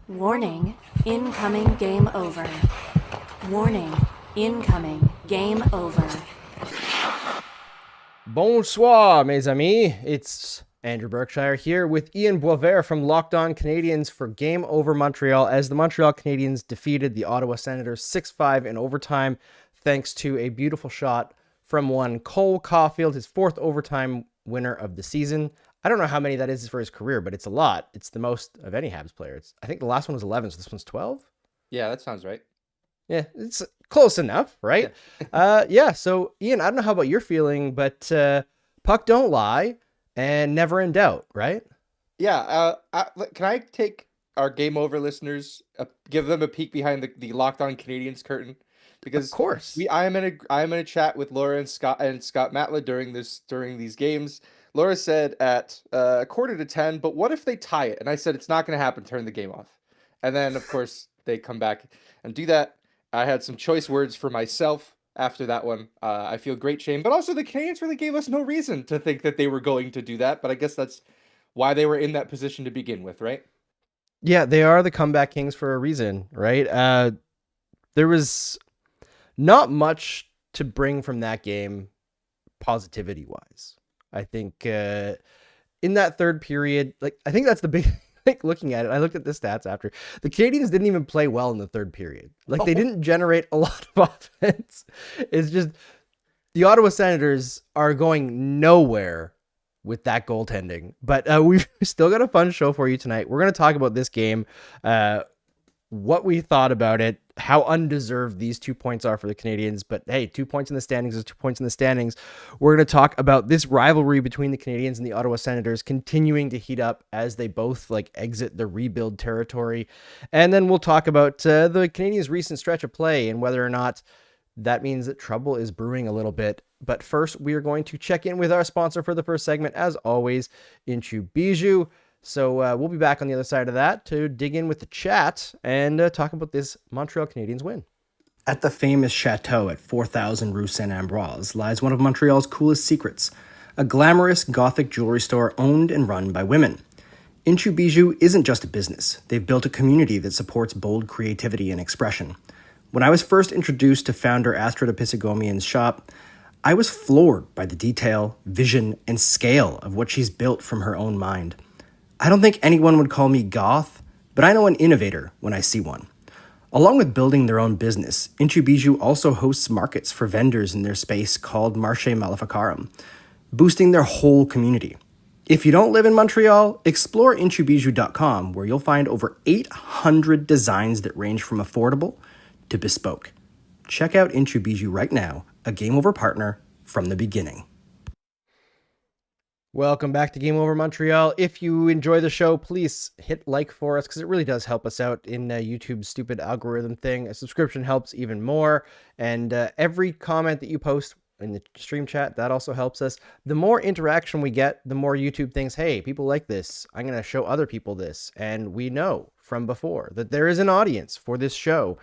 Warning, incoming game over. Warning, incoming game over. Bonsoir, mes amis. It's Andrew Berkshire here with Ian Boisvert from Locked On Canadiens for Game Over Montreal as the Montreal Canadiens defeated the Ottawa Senators 6-5 in overtime thanks to a beautiful shot from one Cole Caulfield, his fourth overtime winner of the season. I don't know how many that is for his career, but it's a lot. It's the most of any Habs player. I think the last one was 11, so this one's 12. Yeah, that sounds right. Yeah, it's close enough, right? Yeah. So Ian, I don't know how about your feeling, but puck don't lie and never in doubt, right? Yeah. Can I take our Game Over listeners, give them a peek behind the Locked On Canadiens curtain? Because Of course. I am in a chat with Laura and Scott Matla during these games. Laura said at 9:45, but what if they tie it? And I said it's not going to happen. Turn the game off. And then of course they come back and do that. I had some choice words for myself after that one. I feel great shame, but also the Canadiens really gave us no reason to think that they were going to do that. But I guess that's why they were in that position to begin with, right? Yeah, they are the comeback kings for a reason, right? There was not much to bring from that game positivity wise. I think in that third period, I think that's the big looking at it, I looked at the stats after. The Canadiens didn't even play well in the third period. They didn't generate a lot of offense. It's just the Ottawa Senators are going nowhere with that goaltending. But we've still got a fun show for you tonight. We're going to talk about this game, what we thought about it, how undeserved these 2 points are for the Canadiens. But hey, 2 points in the standings is 2 points in the standings. We're going to talk about this rivalry between the Canadiens and the Ottawa Senators continuing to heat up as they both exit the rebuild territory. And then we'll talk about the Canadiens' recent stretch of play and whether or not that means that trouble is brewing a little bit. But first, we are going to check in with our sponsor for the first segment, as always, Inchu Bijou. So we'll be back on the other side of that to dig in with the chat and talk about this Montreal Canadiens win. At the famous chateau at 4000 Rue Saint-Ambroise lies one of Montreal's coolest secrets, a glamorous Gothic jewelry store owned and run by women. Inchu Bijou isn't just a business. They've built a community that supports bold creativity and expression. When I was first introduced to founder Astrida Pisigomian's shop, I was floored by the detail, vision, and scale of what she's built from her own mind. I don't think anyone would call me goth, but I know an innovator when I see one. Along with building their own business, Inchu Bijou also hosts markets for vendors in their space called Marché Maleficarum, boosting their whole community. If you don't live in Montreal, explore inchubijou.com, where you'll find over 800 designs that range from affordable to bespoke. Check out Inchu Bijou right now, a Game Over partner from the beginning. Welcome back to Game Over Montreal. If you enjoy the show, please hit like for us because it really does help us out in YouTube's stupid algorithm thing. A subscription helps even more. And every comment that you post in the stream chat, that also helps us. The more interaction we get, the more YouTube thinks, hey, people like this. I'm going to show other people this. And we know from before that there is an audience for this show.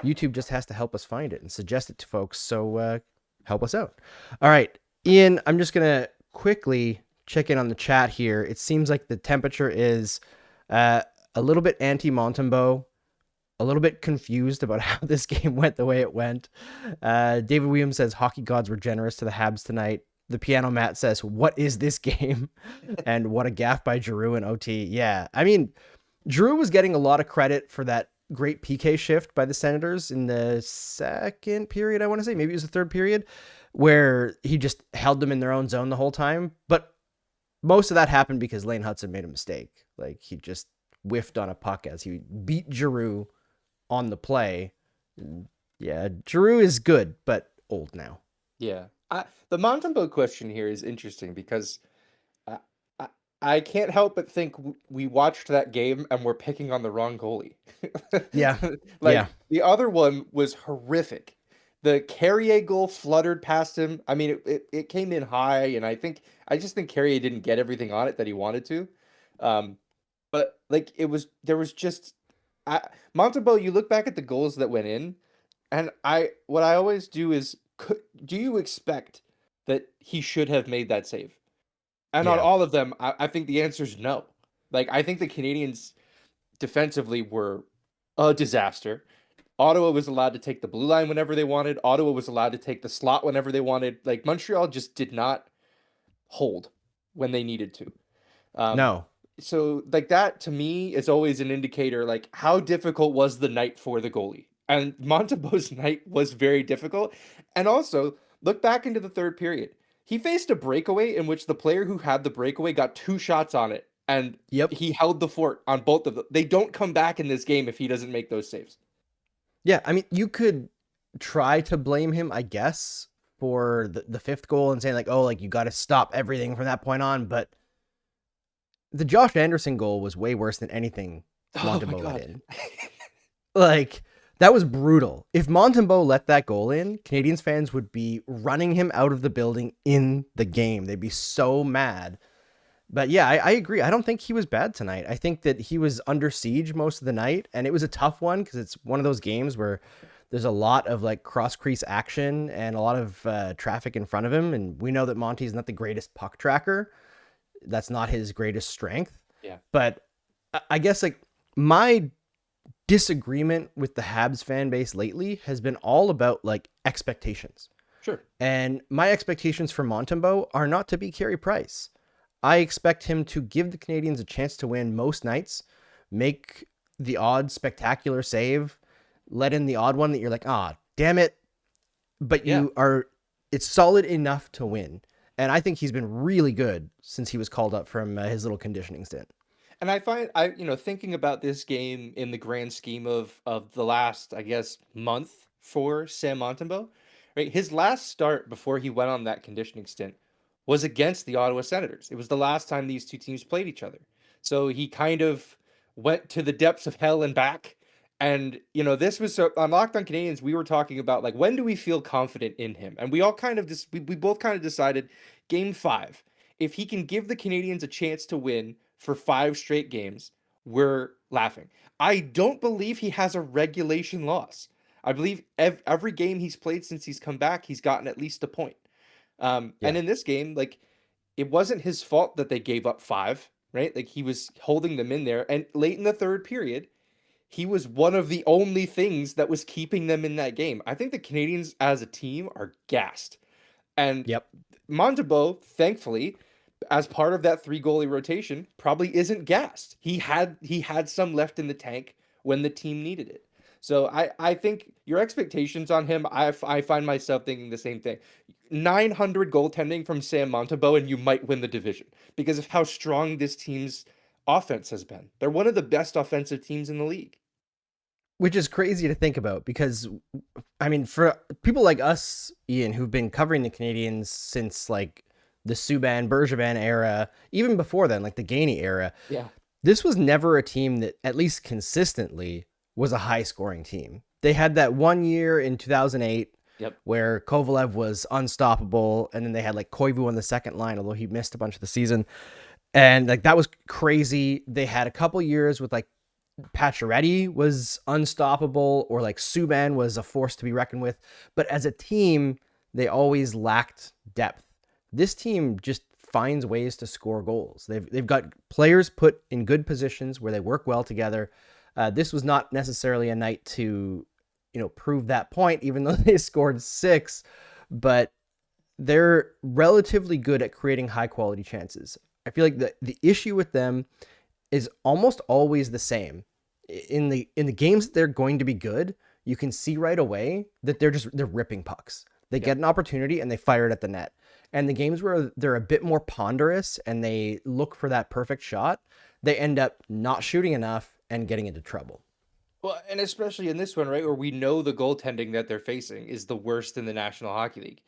YouTube just has to help us find it and suggest it to folks. So help us out. All right, Ian, I'm just going to quickly check in on the chat here. It seems like the temperature is a little bit anti-Montembeault, a little bit confused about how this game went the way it went. David Williams says hockey gods were generous to the Habs tonight. The Piano Mat says, what is this game? And what a gaffe by Giroux and OT. Yeah, I mean, Giroux was getting a lot of credit for that great PK shift by the Senators in the second period, I want to say. Maybe it was the third period, where he just held them in their own zone the whole time. But most of that happened because Lane Hudson made a mistake. He just whiffed on a puck as he beat Giroux on the play. Yeah, Giroux is good, but old now. Yeah. The Montembeault question here is interesting because I can't help but think we watched that game and we're picking on the wrong goalie. Yeah. The other one was horrific. The Carrier goal fluttered past him. I mean, it came in high, and I just think Carrier didn't get everything on it that he wanted to. But there was just Montembeault. You look back at the goals that went in, and what I always do is, do you expect that he should have made that save? And on all of them, I think the answer is no. I think the Canadiens defensively were a disaster. Ottawa was allowed to take the blue line whenever they wanted. Ottawa was allowed to take the slot whenever they wanted. Like Montreal just did not hold when they needed to. Um, No. so like that to me is always an indicator like how difficult was the night for the goalie. And Montembeault's night was very difficult. And also look back into the third period. He faced a breakaway in which the player who had the breakaway got 2 shots on it and Yep. he held the fort on both of them. They don't come back in this game if he doesn't make those saves. Yeah, I mean, you could try to blame him, I guess, for the fifth goal and saying like, oh, like you got to stop everything from that point on. But the Josh Anderson goal was way worse than anything Oh my Montembeault let God. in. Like, that was brutal. If Montembeault let that goal in, Canadiens fans would be running him out of the building in the game. They'd be so mad. But yeah, I agree. I don't think he was bad tonight. I think that he was under siege most of the night, and it was a tough one because it's one of those games where there's a lot of like cross crease action and a lot of traffic in front of him. And we know that Monty's not the greatest puck tracker. That's not his greatest strength. Yeah. But I guess like my disagreement with the Habs fan base lately has been all about like expectations. Sure. And my expectations for Montembeault are not to be Carey Price. I expect him to give the Canadiens a chance to win most nights, make the odd spectacular save, let in the odd one that you're like, ah, damn it. But it's solid enough to win. And I think he's been really good since he was called up from his little conditioning stint. And I find thinking about this game in the grand scheme of the last, I guess, month for Sam Montembeault, right? His last start before he went on that conditioning stint was against the Ottawa Senators. It was the last time these two teams played each other. So he kind of went to the depths of hell and back. And this was on Locked On Canadiens. We were talking about like when do we feel confident in him, and we all kind of just we both kind of decided Game 5. If he can give the Canadiens a chance to win for 5 straight games, we're laughing. I don't believe he has a regulation loss. I believe every game he's played since he's come back, he's gotten at least a point. And in this game, like it wasn't his fault that they gave up 5, right? Like he was holding them in there, and late in the third period, he was one of the only things that was keeping them in that game. I think the Canadiens as a team are gassed. And Montembeault, thankfully, as part of that 3 goalie rotation, probably isn't gassed. He had some left in the tank when the team needed it. So I think your expectations on him, I find myself thinking the same thing. 900 goaltending from Sam Montembeault and you might win the division because of how strong this team's offense has been. They're one of the best offensive teams in the league. Which is crazy to think about because, I mean, for people like us, Ian, who've been covering the Canadiens since like the Subban, Bergevin era, even before then, like the Gainey era, this was never a team that at least consistently was a high scoring team. They had that one year in 2008 where Kovalev was unstoppable. And then they had like Koivu on the second line, although he missed a bunch of the season. And like, that was crazy. They had a couple years with like Pacioretty was unstoppable or like Subban was a force to be reckoned with. But as a team, they always lacked depth. This team just finds ways to score goals. They've got players put in good positions where they work well together. This was not necessarily a night to, prove that point, even though they scored 6, but they're relatively good at creating high quality chances. I feel like the issue with them is almost always the same. In the games that they're going to be good, you can see right away that they're ripping pucks. They get an opportunity and they fire it at the net. And the games where they're a bit more ponderous and they look for that perfect shot, they end up not shooting enough and getting into trouble. Well, and especially in this one, right, where we know the goaltending that they're facing is the worst in the National Hockey League.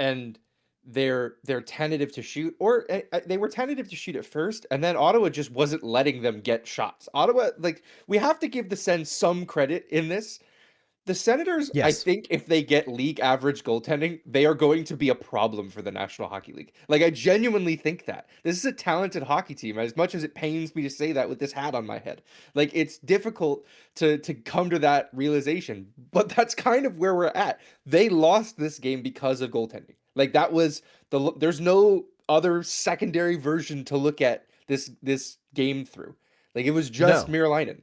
And they're tentative to shoot, or they were tentative to shoot at first, and then Ottawa just wasn't letting them get shots. Ottawa, like, we have to give the Sens some credit in this. The Senators, I think if they get league average goaltending, they are going to be a problem for the National Hockey League. Like, I genuinely think that. This is a talented hockey team, as much as it pains me to say that with this hat on my head. Like, it's difficult to come to that realization, but that's kind of where we're at. They lost this game because of goaltending. Like, that was there's no other secondary version to look at this game through. Like, it was just No. Mierlainen.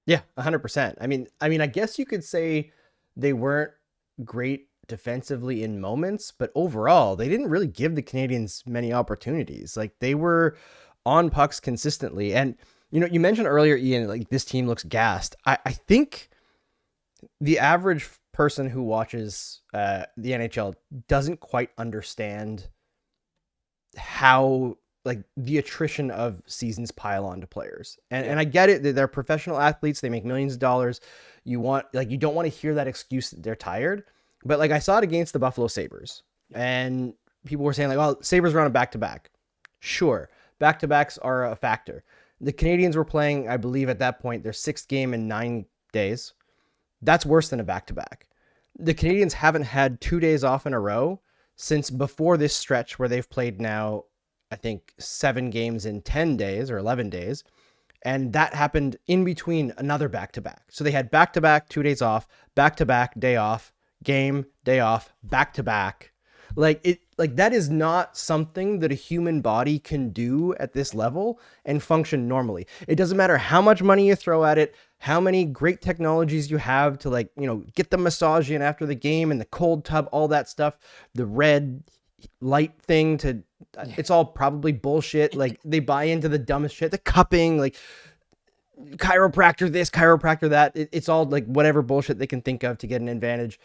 Yeah, 100%. I guess you could say they weren't great defensively in moments, but overall, they didn't really give the Canadiens many opportunities. Like, they were on pucks consistently. And, you mentioned earlier, Ian, like, this team looks gassed. I think the average person who watches the NHL doesn't quite understand how, like, the attrition of seasons pile on to players. And I get it that they're professional athletes. They make millions of dollars. You don't want to hear that excuse that they're tired. But, like, I saw it against the Buffalo Sabres, and people were saying, like, well, Sabres were on a back-to-back. Sure. Back-to-backs are a factor. The Canadiens were playing, I believe at that point, their 6th game in 9 days. That's worse than a back-to-back. The Canadiens haven't had 2 days off in a row since before this stretch where they've played now, I think, 7 games in 10 days or 11 days. And that happened in between another back-to-back. So they had back-to-back, 2 days off, back-to-back, day off, game, day off, back-to-back. Like that is not something that a human body can do at this level and function normally. It doesn't matter how much money you throw at it, how many great technologies you have to, like, get the massage in after the game and the cold tub, all that stuff, the red light thing it's all probably bullshit. Like, they buy into the dumbest shit, the cupping, like chiropractor this, chiropractor that. It's all like whatever bullshit they can think of to get an advantage.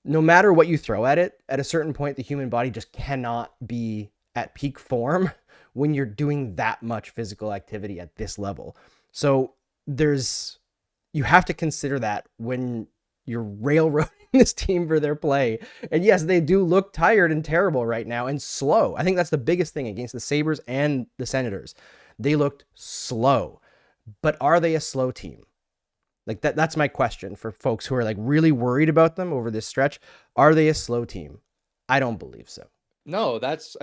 No matter what you throw at it, at a certain point, the human body just cannot be at peak form when you're doing that much physical activity at this level. So you have to consider that when you're railroading this team for their play. And yes, they do look tired and terrible right now and slow. I think that's the biggest thing against the Sabres and the Senators. They looked slow. But are they a slow team? Like, that's my question for folks who are, like, really worried about them over this stretch. Are they a slow team? I don't believe so. No, that's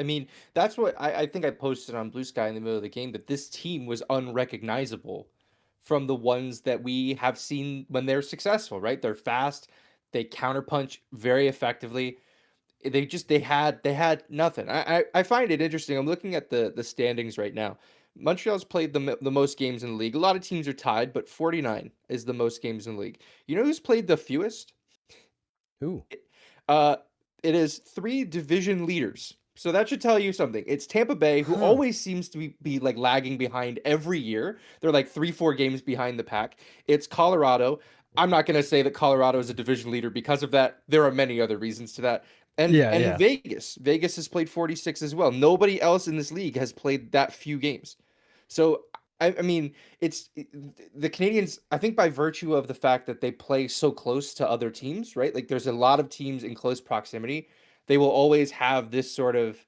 what I think I posted on Blue Sky in the middle of the game, that this team was unrecognizable from the ones that we have seen when they're successful, right? They're fast, they counterpunch very effectively. They had nothing. I find it interesting. I'm looking at the standings right now. Montreal's played the most games in the league. A lot of teams are tied, but 49 is the most games in the league. You know who's played the fewest? Who? It is 3 division leaders. So that should tell you something. It's Tampa Bay, who always seems to be like lagging behind every year. They're like 3-4 games behind the pack. It's Colorado. I'm not going to say that Colorado is a division leader because of that. There are many other reasons to that. And Vegas. Vegas has played 46 as well. Nobody else in this league has played that few games. So, I mean, it's the Canadiens, I think, by virtue of the fact that they play so close to other teams, right? Like, there's a lot of teams in close proximity. They will always have this sort of,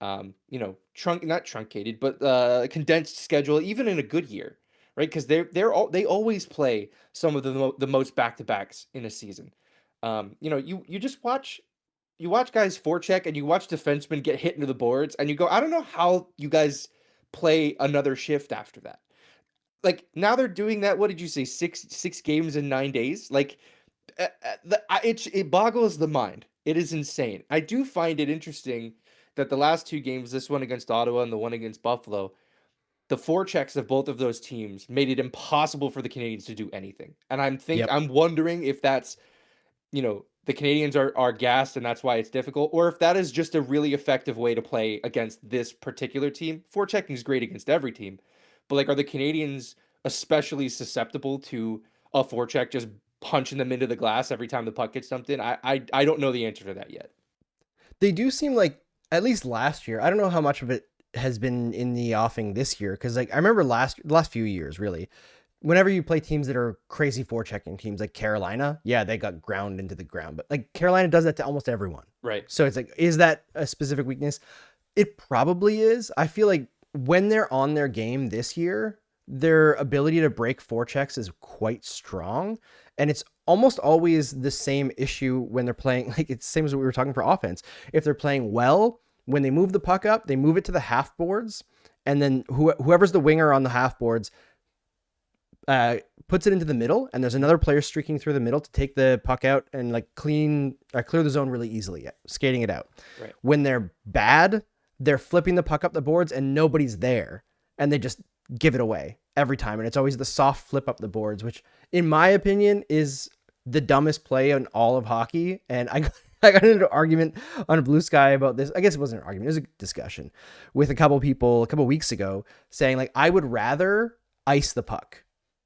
not truncated, but condensed schedule, even in a good year, right? Because they always play some of the most back-to-backs in a season. You just watch. You watch guys forecheck and you watch defensemen get hit into the boards and you go, I don't know how you guys play another shift after that. Like, now they're doing that. What did you say? Six games in 9 days? Like, it boggles the mind. It is insane. I do find it interesting that the last 2 games, this one against Ottawa and the one against Buffalo, the forechecks of both of those teams made it impossible for the Canadiens to do anything. And I'm wondering if that's, the Canadiens are gassed and that's why it's difficult, or if that is just a really effective way to play against this particular team. Forechecking is great against every team, but, like, are the Canadiens especially susceptible to a forecheck just punching them into the glass every time the puck gets dumped in? I don't know the answer to that yet. They do seem like, at least last year, I don't know how much of it has been in the offing this year, because, like, I remember the last few years, really, whenever you play teams that are crazy forechecking teams like Carolina, they got ground into the ground. But, like, Carolina does that to almost everyone. Right. So it's like, is that a specific weakness? It probably is. I feel like when they're on their game this year, their ability to break forechecks is quite strong. And it's almost always the same issue when they're playing. Like, it's the same as what we were talking for offense. If they're playing well, when they move the puck up, they move it to the half boards. And then whoever's the winger on the half boards puts it into the middle, and there's another player streaking through the middle to take the puck out and, like, clear the zone really easily, skating it out. Right. When they're bad, they're flipping the puck up the boards and nobody's there, and they just give it away every time. And it's always the soft flip up the boards, which in my opinion is the dumbest play in all of hockey. And I got into an argument on Blue Sky about this. I guess it wasn't an argument. It was a discussion with a couple people a couple weeks ago saying like, I would rather ice the puck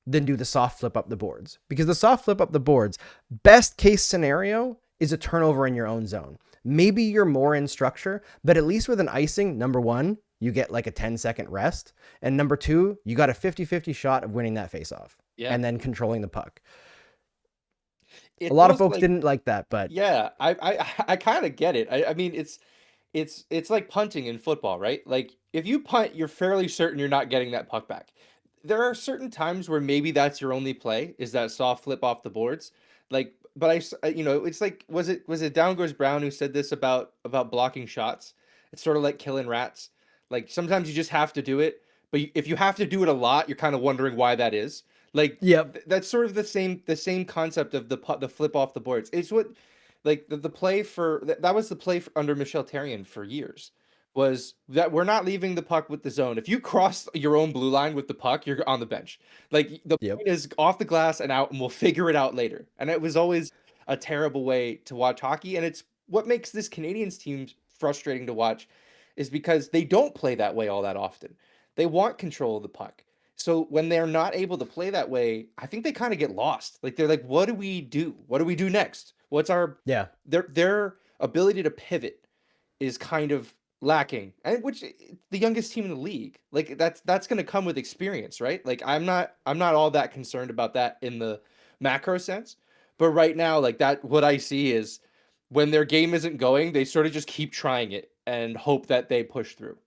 than do the soft flip up the boards, because the soft flip up the boards, best case scenario is a turnover in your own zone. Maybe you're more in structure, but at least with an icing, number one, you get like a 10-second rest. And number two, you got a 50-50 shot of winning that faceoff and then controlling the puck. A lot of folks didn't like that, but yeah, I kind of get it. I mean, it's like punting in football, right? Like if you punt, you're fairly certain you're not getting that puck back. There are certain times where maybe that's your only play, is that soft flip off the boards. Like, but it's like, was it Down Goes Brown who said this about blocking shots? It's sort of like killing rats. Like sometimes you just have to do it, but if you have to do it a lot, you're kind of wondering why that is. Like, that's sort of the same concept of the flip off the boards. It's what, like the play that was the play under Michel Therrien for years, was that we're not leaving the puck with the zone. If you cross your own blue line with the puck, you're on the bench. Like the point is off the glass and out, and we'll figure it out later. And it was always a terrible way to watch hockey. And it's what makes this Canadiens team frustrating to watch, is because they don't play that way all that often. They want control of the puck. So when they're not able to play that way, I think they kind of get lost. Like they're like, what do we do? What do we do next? What's our their ability to pivot is kind of lacking, and which the youngest team in the league, like that's going to come with experience, right? Like I'm not all that concerned about that in the macro sense, but right now, like that, what I see is when their game isn't going, they sort of just keep trying it and hope that they push through.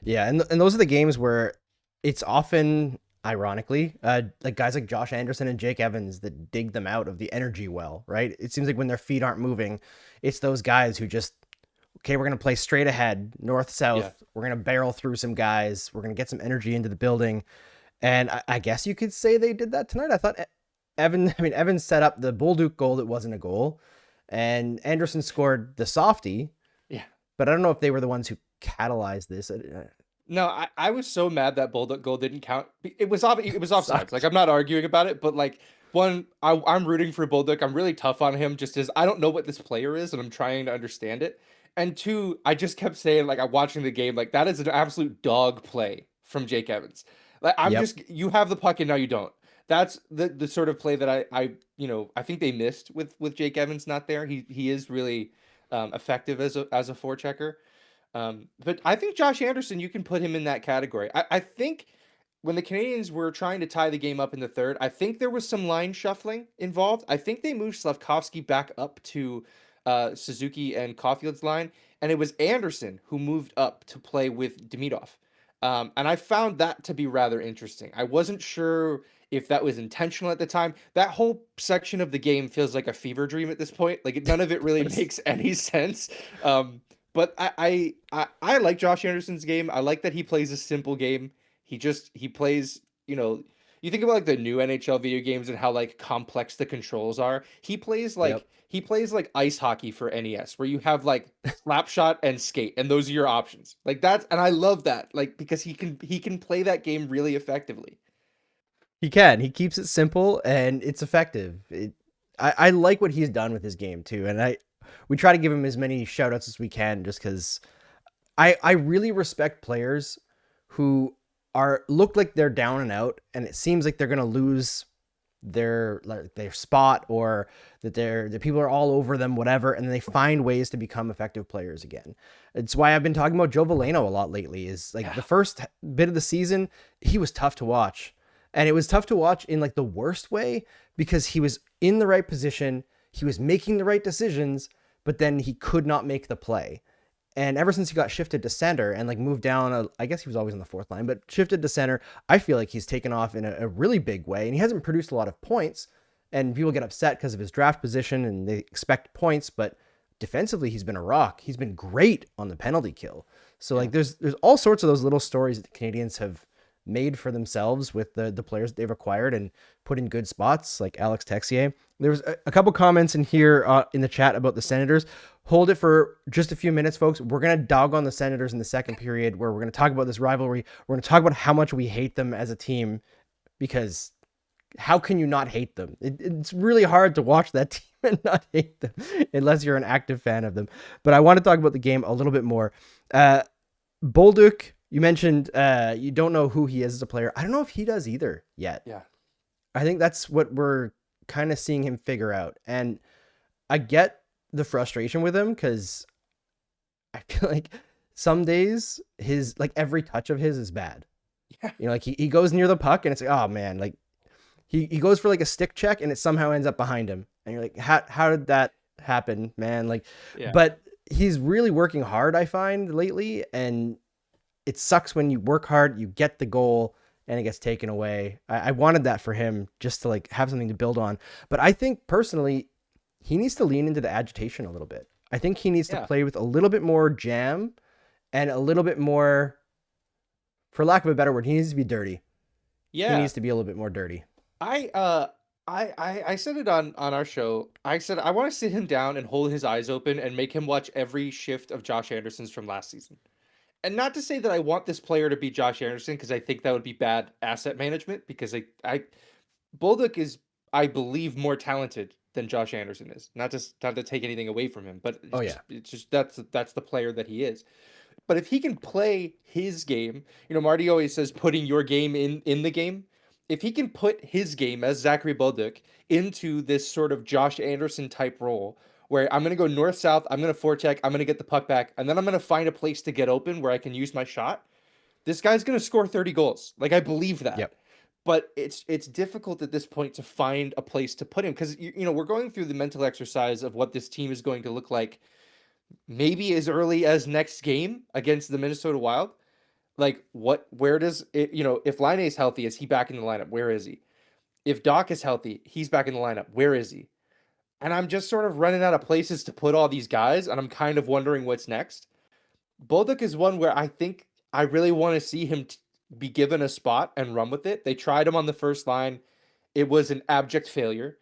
Yeah, and those are the games where it's often, ironically, like guys like Josh Anderson and Jake Evans that dig them out of the energy well, right? It seems like when their feet aren't moving, it's those guys who just, okay, we're going to play straight ahead, north-south. Yeah. We're going to barrel through some guys. We're going to get some energy into the building. And I guess you could say they did that tonight. I thought Evan set up the Bolduc goal that wasn't a goal, and Anderson scored the softie. Yeah. But I don't know if they were the ones who catalyzed this. No, I was so mad that Bolduc goal didn't count. It was offsides. Like, I'm not arguing about it, but like, one, I'm rooting for Bolduc. I'm really tough on him just as I don't know what this player is, and I'm trying to understand it. And two, I just kept saying, like, I'm watching the game, like, that is an absolute dog play from Jake Evans. Like, you have the puck and now you don't. That's the sort of play that I think they missed with Jake Evans not there. He is really effective as a forechecker. But I think Josh Anderson, you can put him in that category. I think when the Canadiens were trying to tie the game up in the third, I think there was some line shuffling involved. I think they moved Slafkovsky back up to Suzuki and Caulfield's line, and it was Anderson who moved up to play with Demidov. And I found that to be rather interesting. I wasn't sure if that was intentional at the time. That whole section of the game feels like a fever dream at this point. Like, none of it really makes any sense. But I like Josh Anderson's game. I like that he plays a simple game. He plays, you think about like the new NHL video games and how like complex the controls are. He plays like ice hockey for NES, where you have like slap shot and skate, and those are your options. Like that's, and I love that, like, because he can play that game really effectively. He keeps it simple and it's effective. I like what he's done with his game too, and we try to give him as many shout outs as we can, just because I really respect players who look like they're down and out, and it seems like they're going to lose their spot, or that the people are all over them, whatever, and then they find ways to become effective players again. It's why I've been talking about Joe Veleno a lot lately. Is like the first bit of the season, he was tough to watch, and it was tough to watch in like the worst way, because he was in the right position, he was making the right decisions, but then he could not make the play. And ever since he got shifted to center and like moved down, I guess he was always on the fourth line, but shifted to center, I feel like he's taken off in a really big way, and he hasn't produced a lot of points, and people get upset because of his draft position and they expect points, but defensively he's been a rock. He's been great on the penalty kill. So like there's all sorts of those little stories that the Canadiens have made for themselves with the players that they've acquired and put in good spots, like Alex Texier. There was a couple comments in here in the chat about the Senators. hold it for just a few minutes, folks. We're going to dog on the Senators in the second period, where we're going to talk about this rivalry. We're going to talk about how much we hate them as a team, because how can you not hate them? It's really hard to watch that team and not hate them unless you're an active fan of them. But I want to talk about the game a little bit more. Bolduc, you mentioned you don't know who he is as a player. I don't know if he does either yet. Yeah. I think that's what we're kind of seeing him figure out. And I get the frustration with him, because I feel like some days his, like, every touch of his is bad. Yeah. You know, like he goes near the puck and it's like, oh man, like he goes for like a stick check and it somehow ends up behind him. And you're like, how did that happen, man? Like, Yeah. but he's really working hard, I find, lately. And it sucks when you work hard, you get the goal, and it gets taken away. I wanted that for him, just to like have something to build on. But I think personally, he needs to lean into the agitation a little bit. I think he needs to play with a little bit more jam and a little bit more, for lack of a better word, he needs to be dirty. Yeah. He needs to be a little bit more dirty. I said it on our show. I said I want to sit him down and hold his eyes open and make him watch every shift of Josh Anderson's from last season. And not to say that I want this player to be Josh Anderson, because I think that would be bad asset management, because Bolduc is, I believe, more talented than Josh Anderson is. Not to take anything away from him, but it's just that's the player that he is. But if he can play his game, Marty always says putting your game in the game. If he can put his game as Zachary Bolduc into this sort of Josh Anderson type role, where I'm going to go north-south, I'm going to forecheck, I'm going to get the puck back, and then I'm going to find a place to get open where I can use my shot, this guy's going to score 30 goals. Like, I believe that. Yep. But it's difficult at this point to find a place to put him, because we're going through the mental exercise of what this team is going to look like maybe as early as next game against the Minnesota Wild. Like, where does it, if Laine is healthy, is he back in the lineup? Where is he? If Doc is healthy, he's back in the lineup. Where is he? And I'm just sort of running out of places to put all these guys, and I'm kind of wondering what's next. Bolduc is one where I think I really want to see him be given a spot and run with it. They tried him on the first line. It was an abject failure.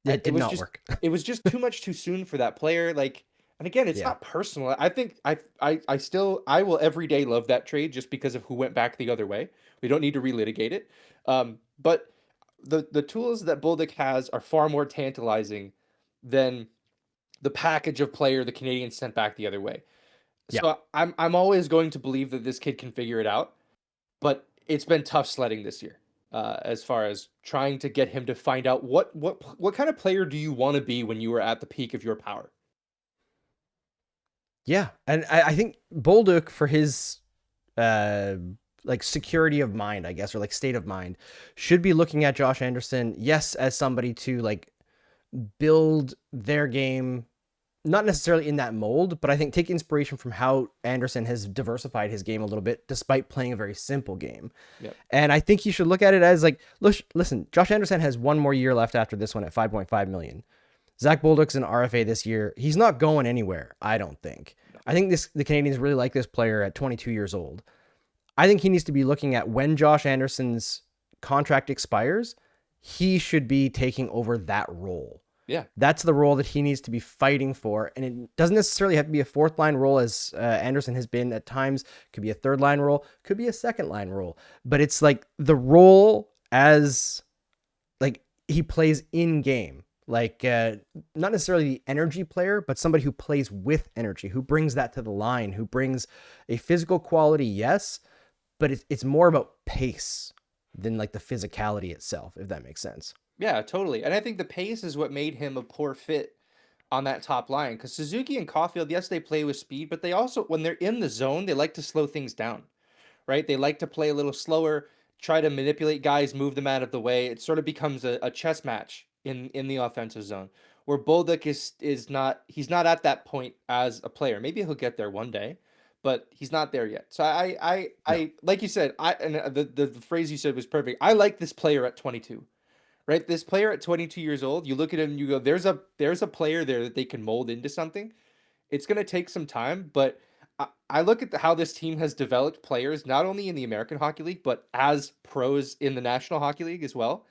It did not work. It was just too much too soon for that player. Like, and again, it's not personal. I think I will every day love that trade just because of who went back the other way. We don't need to relitigate it. But the tools that Bolduc has are far more tantalizing than the package of player the Canadiens sent back the other way. So I'm always going to believe that this kid can figure it out, but it's been tough sledding this year, as far as trying to get him to find out what kind of player do you want to be when you are at the peak of your power. Yeah, and I think Bolduc, for his like security of mind, I guess, or like state of mind, should be looking at Josh Anderson, yes, as somebody to like build their game, not necessarily in that mold, but I think take inspiration from how Anderson has diversified his game a little bit, despite playing a very simple game. Yep. And I think he should look at it as like, listen, Josh Anderson has one more year left after this one at $5.5 million. Zach Bolduc's an RFA this year. He's not going anywhere, I don't think. I think the Canadiens really like this player at 22 years old. I think he needs to be looking at when Josh Anderson's contract expires, he should be taking over that role. Yeah. That's the role that he needs to be fighting for. And it doesn't necessarily have to be a fourth line role, as Anderson has been at times. It could be a third line role, could be a second line role. But it's like the role as like he plays in game. Like not necessarily the energy player, but somebody who plays with energy, who brings that to the line, who brings a physical quality, yes, but it's more about pace than like the physicality itself, if that makes sense. Yeah, totally. And I think the pace is what made him a poor fit on that top line, because Suzuki and Caulfield, yes, they play with speed, but they also, when they're in the zone, they like to slow things down, right? They like to play a little slower, try to manipulate guys, move them out of the way. It sort of becomes a chess match in the offensive zone, where Bolduc is not, he's not at that point as a player. Maybe he'll get there one day, but he's not there yet. So I like you said, the phrase you said was perfect. I like this player at 22. Right, this player at 22 years old, you look at him and you go, there's a player there that they can mold into something. It's going to take some time, but I look at how this team has developed players, not only in the American Hockey League, but as pros in the National Hockey League as well.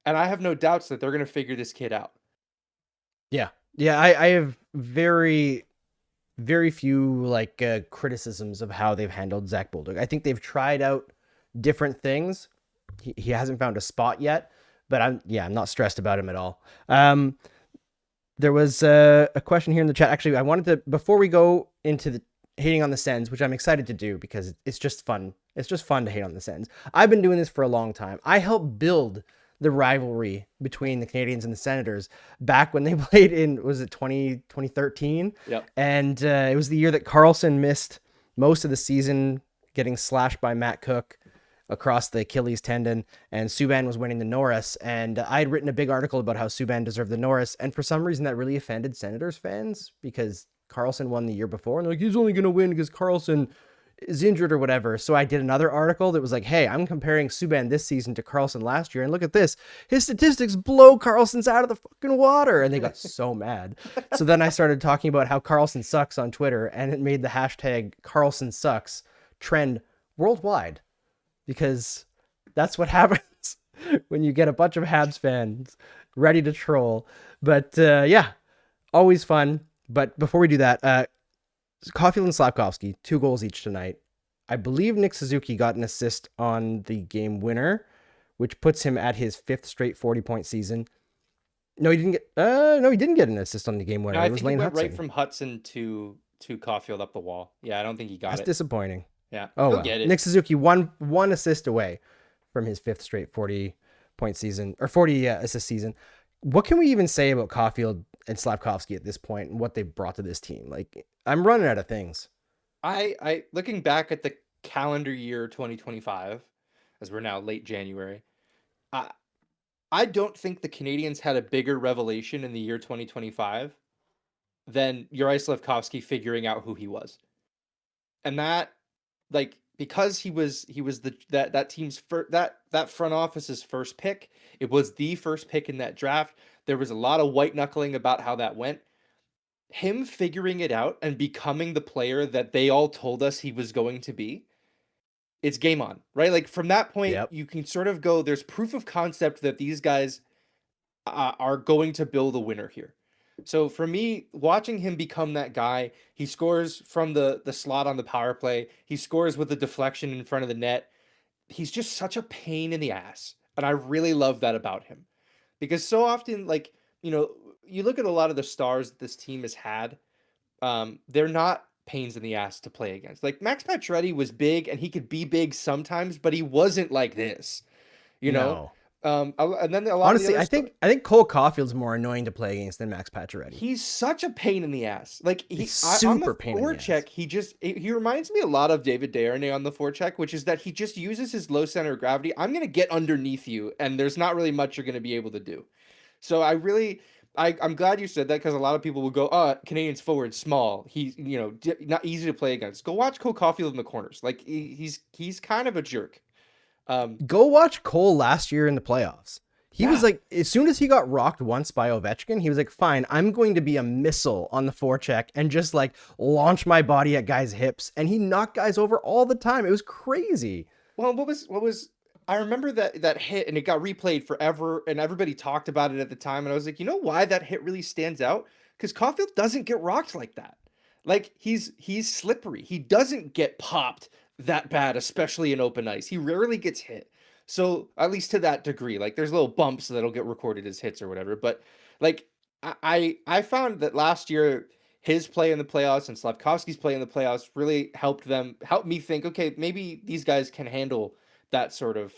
And I have no doubts that they're going to figure this kid out. Yeah. I have very very few like criticisms of how they've handled Zach Bolduc. I think they've tried out different things. He hasn't found a spot yet, but I'm not stressed about him at all. There was a question here in the chat. Actually, I wanted to, before we go into the hating on the Sens, which I'm excited to do because it's just fun. It's just fun to hate on the Sens. I've been doing this for a long time. I helped build the rivalry between the Canadiens and the Senators back when they played in, was it 2013? Yep. And it was the year that Karlsson missed most of the season, getting slashed by Matt Cook across the Achilles tendon, and Subban was winning the Norris. And I had written a big article about how Subban deserved the Norris, and for some reason that really offended Senators fans because Karlsson won the year before, and they're like, he's only going to win because Karlsson is injured or whatever. So I did another article that was like, hey, I'm comparing Subban this season to Karlsson last year, and look at this. His statistics blow Karlsson's out of the fucking water. And they got so mad. So then I started talking about how Karlsson sucks on Twitter, and it made the hashtag Karlsson sucks trend worldwide, because that's what happens when you get a bunch of Habs fans ready to troll. But yeah, always fun. But before we do that, Caulfield and Slafkovsky, 2 goals each tonight. I believe Nick Suzuki got an assist on the game winner, which puts him at his 5th straight 40-point season. No, he didn't get an assist on the game winner. No, it was Lane he went Hudson. right from Hudson to Caulfield up the wall. Yeah, I don't think he got That's it. disappointing. Yeah. Oh, He'll well. get it. Nick Suzuki one assist away from his 5th straight 40-point season, or 40 assist season. What can we even say about Caulfield and Slafkovsky at this point and what they've brought to this team? Like, I'm running out of things. I looking back at the calendar year 2025, as we're now late January, I don't think the Canadiens had a bigger revelation in the year 2025 than Juraj Slafkovsky figuring out who he was. And that, like, because he was that team's that front office's first pick, it was the first pick in that draft. There was a lot of white knuckling about how that went. Him figuring it out and becoming the player that they all told us he was going to be, it's game on, right? Like, from that point, Yep. you can sort of go, there's proof of concept that these guys are going to build a winner here. So for me, watching him become that guy, he scores from the slot on the power play. He scores with a deflection in front of the net. He's just such a pain in the ass. And I really love that about him. Because so often, like, you know, you look at a lot of the stars that this team has had, they're not pains in the ass to play against. Like, Max Pacioretty was big, and he could be big sometimes, but he wasn't like this, you know? And then a lot Honestly, of the I think Cole Caulfield's more annoying to play against than Max Pacioretty. He's such a pain in the ass. Like, He's on super the pain in the forecheck, he reminds me a lot of David Desharnais on the forecheck, which is that he just uses his low center of gravity. I'm going to get underneath you, and there's not really much you're going to be able to do. So I'm glad you said that, because a lot of people will go, oh, Canadians forward small. He's, you know, not easy to play against. Go watch Cole Caulfield in the corners. Like, he's kind of a jerk. Go watch Cole last year in the playoffs. He was like, as soon as he got rocked once by Ovechkin, he was like, fine, I'm going to be a missile on the forecheck and just like launch my body at guys' hips. And he knocked guys over all the time. It was crazy. Well, what was I remember that hit, and it got replayed forever, and everybody talked about it at the time. And I was like, you know why that hit really stands out? Because Caulfield doesn't get rocked like that. Like, he's slippery. He doesn't get popped that bad, especially in open ice. He rarely gets hit. So, at least to that degree, like, there's little bumps that'll get recorded as hits or whatever. But, like, I found that last year, his play in the playoffs and Slafkovsky's play in the playoffs really helped me think, okay, maybe these guys can handle that sort of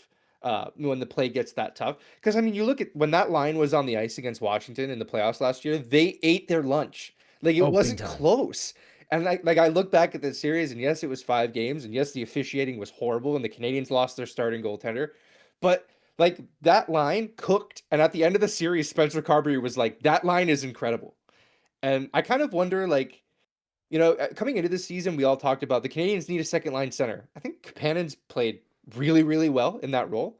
when the play gets that tough. Because, I mean, you look at when that line was on the ice against Washington in the playoffs last year, they ate their lunch. Like, it wasn't close. And I look back at the series, and yes, it was 5 games, and yes, the officiating was horrible, and the Canadiens lost their starting goaltender. But, like, that line cooked, and at the end of the series, Spencer Carberry was like, that line is incredible. And I kind of wonder, like, you know, coming into this season, we all talked about the Canadiens need a second-line center. I think Kapanen's played really, really well in that role.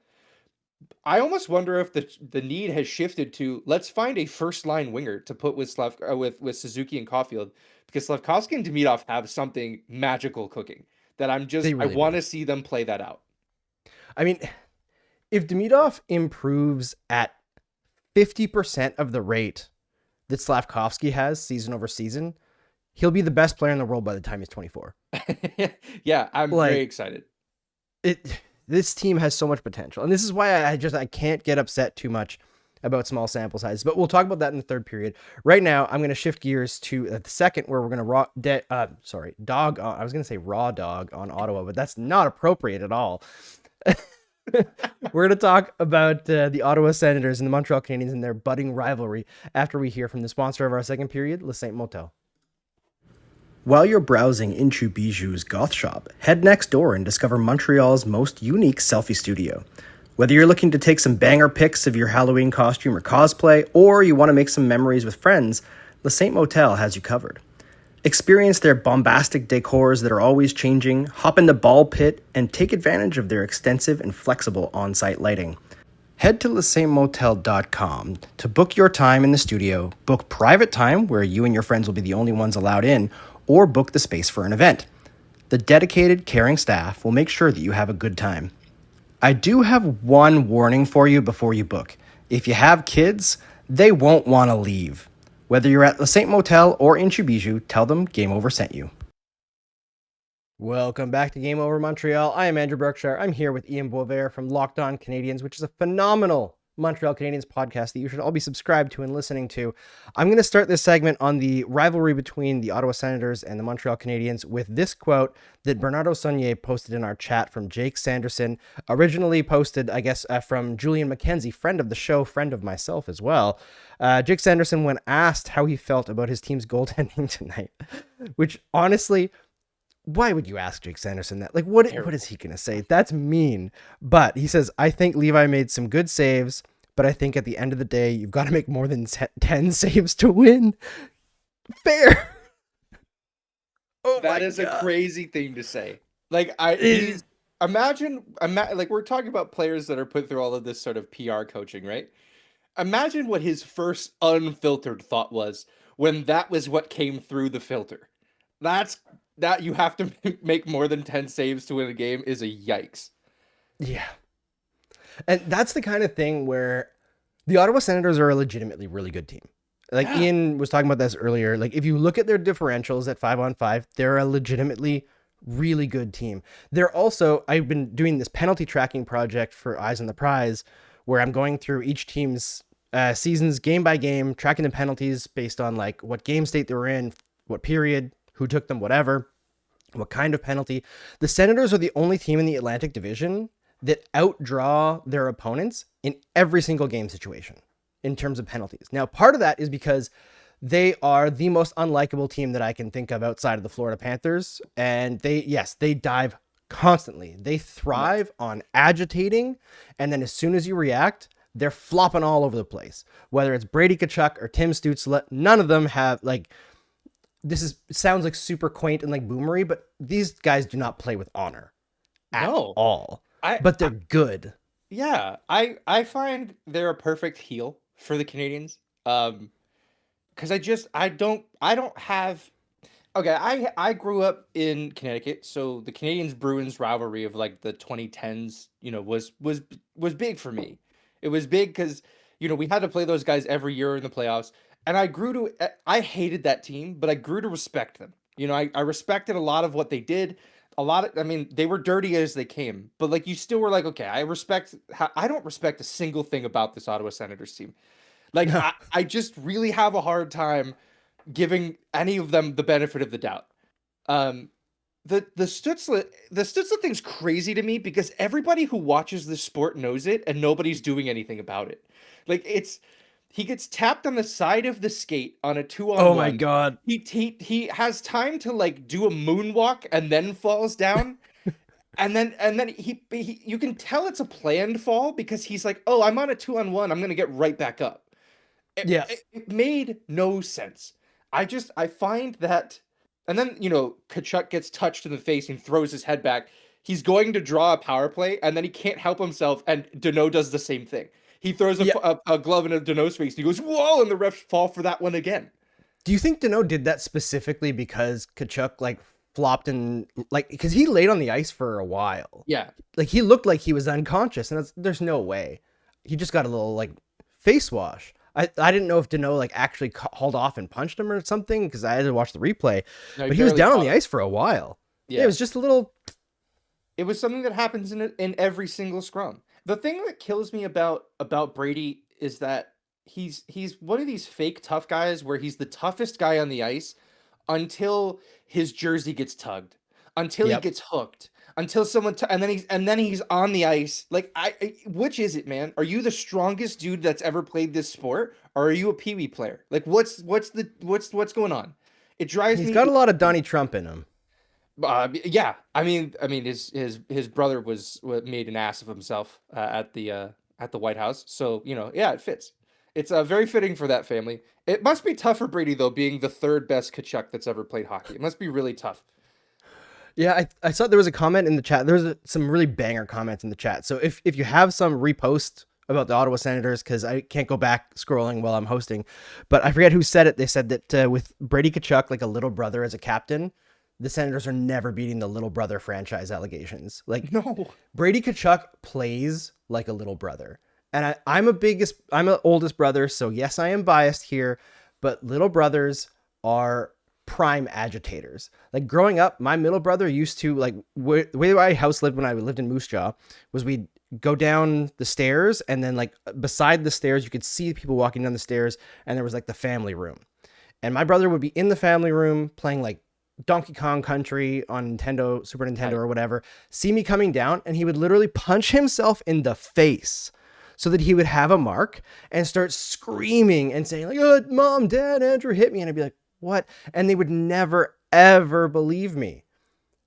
I almost wonder if the need has shifted to, let's find a first-line winger to put with with Suzuki and Caulfield, because Slafkovsky and Demidov have something magical cooking that I want to see them play that out. I mean, if Demidov improves at 50% of the rate that Slafkovsky has season over season, he'll be the best player in the world by the time he's 24. Yeah, I'm very excited. This team has so much potential, and this is why I can't get upset too much about small sample sizes. But we'll talk about that in the third period. Right now, I'm going to shift gears to the second, where we're going to dog on. I was going to say raw dog on Ottawa, but that's not appropriate at all. We're going to talk about the Ottawa Senators and the Montreal Canadiens and their budding rivalry after we hear from the sponsor of our second period, Le Saint Motel. While you're browsing Inchu Bijou's goth shop, head next door and discover Montreal's most unique selfie studio. Whether you're looking to take some banger pics of your Halloween costume or cosplay, or you want to make some memories with friends, Le Saint Motel has you covered. Experience their bombastic decors that are always changing, hop in the ball pit, and take advantage of their extensive and flexible on-site lighting. Head to lesaintmotel.com to book your time in the studio, book private time where you and your friends will be the only ones allowed in, or book the space for an event. The dedicated, caring staff will make sure that you have a good time. I do have one warning for you before you book. If you have kids, they won't want to leave. Whether you're at Le Saint Motel or Inchu Bijou, tell them Game Over sent you. Welcome back to Game Over Montreal. I am Andrew Berkshire. I'm here with Ian Boisvert from Locked On Canadiens, which is a phenomenal Montreal Canadiens podcast that you should all be subscribed to and listening to. I'm going to start this segment on the rivalry between the Ottawa Senators and the Montreal Canadiens with this quote that Bernardo Saunier posted in our chat from Jake Sanderson, originally posted, I guess, from Julian McKenzie, friend of the show, friend of myself as well. Jake Sanderson, when asked how he felt about his team's goaltending tonight, which honestly, why would you ask Jake Sanderson that? Like, what is he going to say? That's mean. But he says, I think Levi made some good saves, but I think at the end of the day, you've got to make more than 10 saves to win. Fair. That is a crazy thing to say. Like, imagine, like, we're talking about players that are put through all of this sort of PR coaching, right? Imagine what his first unfiltered thought was when that was what came through the filter. That you have to make more than 10 saves to win a game is a yikes. Yeah. And that's the kind of thing where the Ottawa Senators are a legitimately really good team. Like Ian was talking about this earlier. Like, if you look at their differentials at 5-on-5, they're a legitimately really good team. They're also, I've been doing this penalty tracking project for Eyes on the Prize, where I'm going through each team's seasons game by game, tracking the penalties based on like what game state they were in, what period, who took them, whatever, what kind of penalty. The Senators are the only team in the Atlantic Division that outdraw their opponents in every single game situation in terms of penalties. Now, part of that is because they are the most unlikable team that I can think of outside of the Florida Panthers. And they dive constantly. They thrive on agitating. And then as soon as you react, they're flopping all over the place. Whether it's Brady Tkachuk or Tim Stützle, none of them have like, sounds like super quaint and like boomery, but these guys do not play with honor at all. But they're good. Yeah, I find they're a perfect heel for the Canadiens. Because I don't have. Okay, I grew up in Connecticut, so the Canadiens Bruins rivalry of like the 2010s, was big for me. It was big because we had to play those guys every year in the playoffs. And I hated that team, but I grew to respect them. I respected a lot of what they did. They were dirty as they came, but like, you still were like, okay, I don't respect a single thing about this Ottawa Senators team. Like, I just really have a hard time giving any of them the benefit of the doubt. The Stützle thing's crazy to me because everybody who watches this sport knows it and nobody's doing anything about it. Like, he gets tapped on the side of the skate on a 2-on-1. Oh my God. He has time to like do a moonwalk and then falls down. and then he you can tell it's a planned fall because he's like, "Oh, I'm on a 2-on-1. I'm going to get right back up." It made no sense. I find that, and then, Tkachuk gets touched in the face and throws his head back. He's going to draw a power play and then he can't help himself, and Danault does the same thing. He throws a glove in Danault's face and he goes, "Whoa," and the refs fall for that one again. Do you think Danault did that specifically because Tkachuk like flopped and like, because he laid on the ice for a while? Yeah. Like, he looked like he was unconscious, and there's no way. He just got a little like face wash. I didn't know if Deneau like actually hauled off and punched him or something because I had to watch the replay. No, but he was barely down on caught the him. ice for a while. Yeah. It was just a little. It was something that happens in every single scrum. The thing that kills me about Brady is that he's one of these fake tough guys where he's the toughest guy on the ice until his jersey gets tugged, until he Yep. gets hooked, until someone and then he's on the ice. Like which is it, man? Are you the strongest dude that's ever played this sport, or are you a peewee player? Like what's going on? It drives me. He's got a lot of Donnie Trump in him. Yeah, I mean, his brother was made an ass of himself at the White House, so yeah, it fits. It's very fitting for that family. It must be tough for Brady though, being the third best Kachuk that's ever played hockey. It must be really tough. Yeah, I saw there was a comment in the chat. There was some really banger comments in the chat. So if you have some, repost about the Ottawa Senators, because I can't go back scrolling while I'm hosting. But I forget who said it. They said that with Brady Kachuk, like a little brother as a captain, the Senators are never beating the little brother franchise allegations. Like, No. Brady Kachuk plays like a little brother. And I'm an oldest brother, so yes, I am biased here, but little brothers are prime agitators. Like growing up, my middle brother used to the way my house lived when I lived in Moose Jaw was we'd go down the stairs, and then like beside the stairs, you could see people walking down the stairs, and there was like the family room. And my brother would be in the family room playing like Donkey Kong Country on Nintendo, Super Nintendo or whatever, see me coming down, and he would literally punch himself in the face so that he would have a mark and start screaming and saying like, "Oh, Mom, Dad, Andrew hit me." And I'd be like, "What?" And they would never, ever believe me.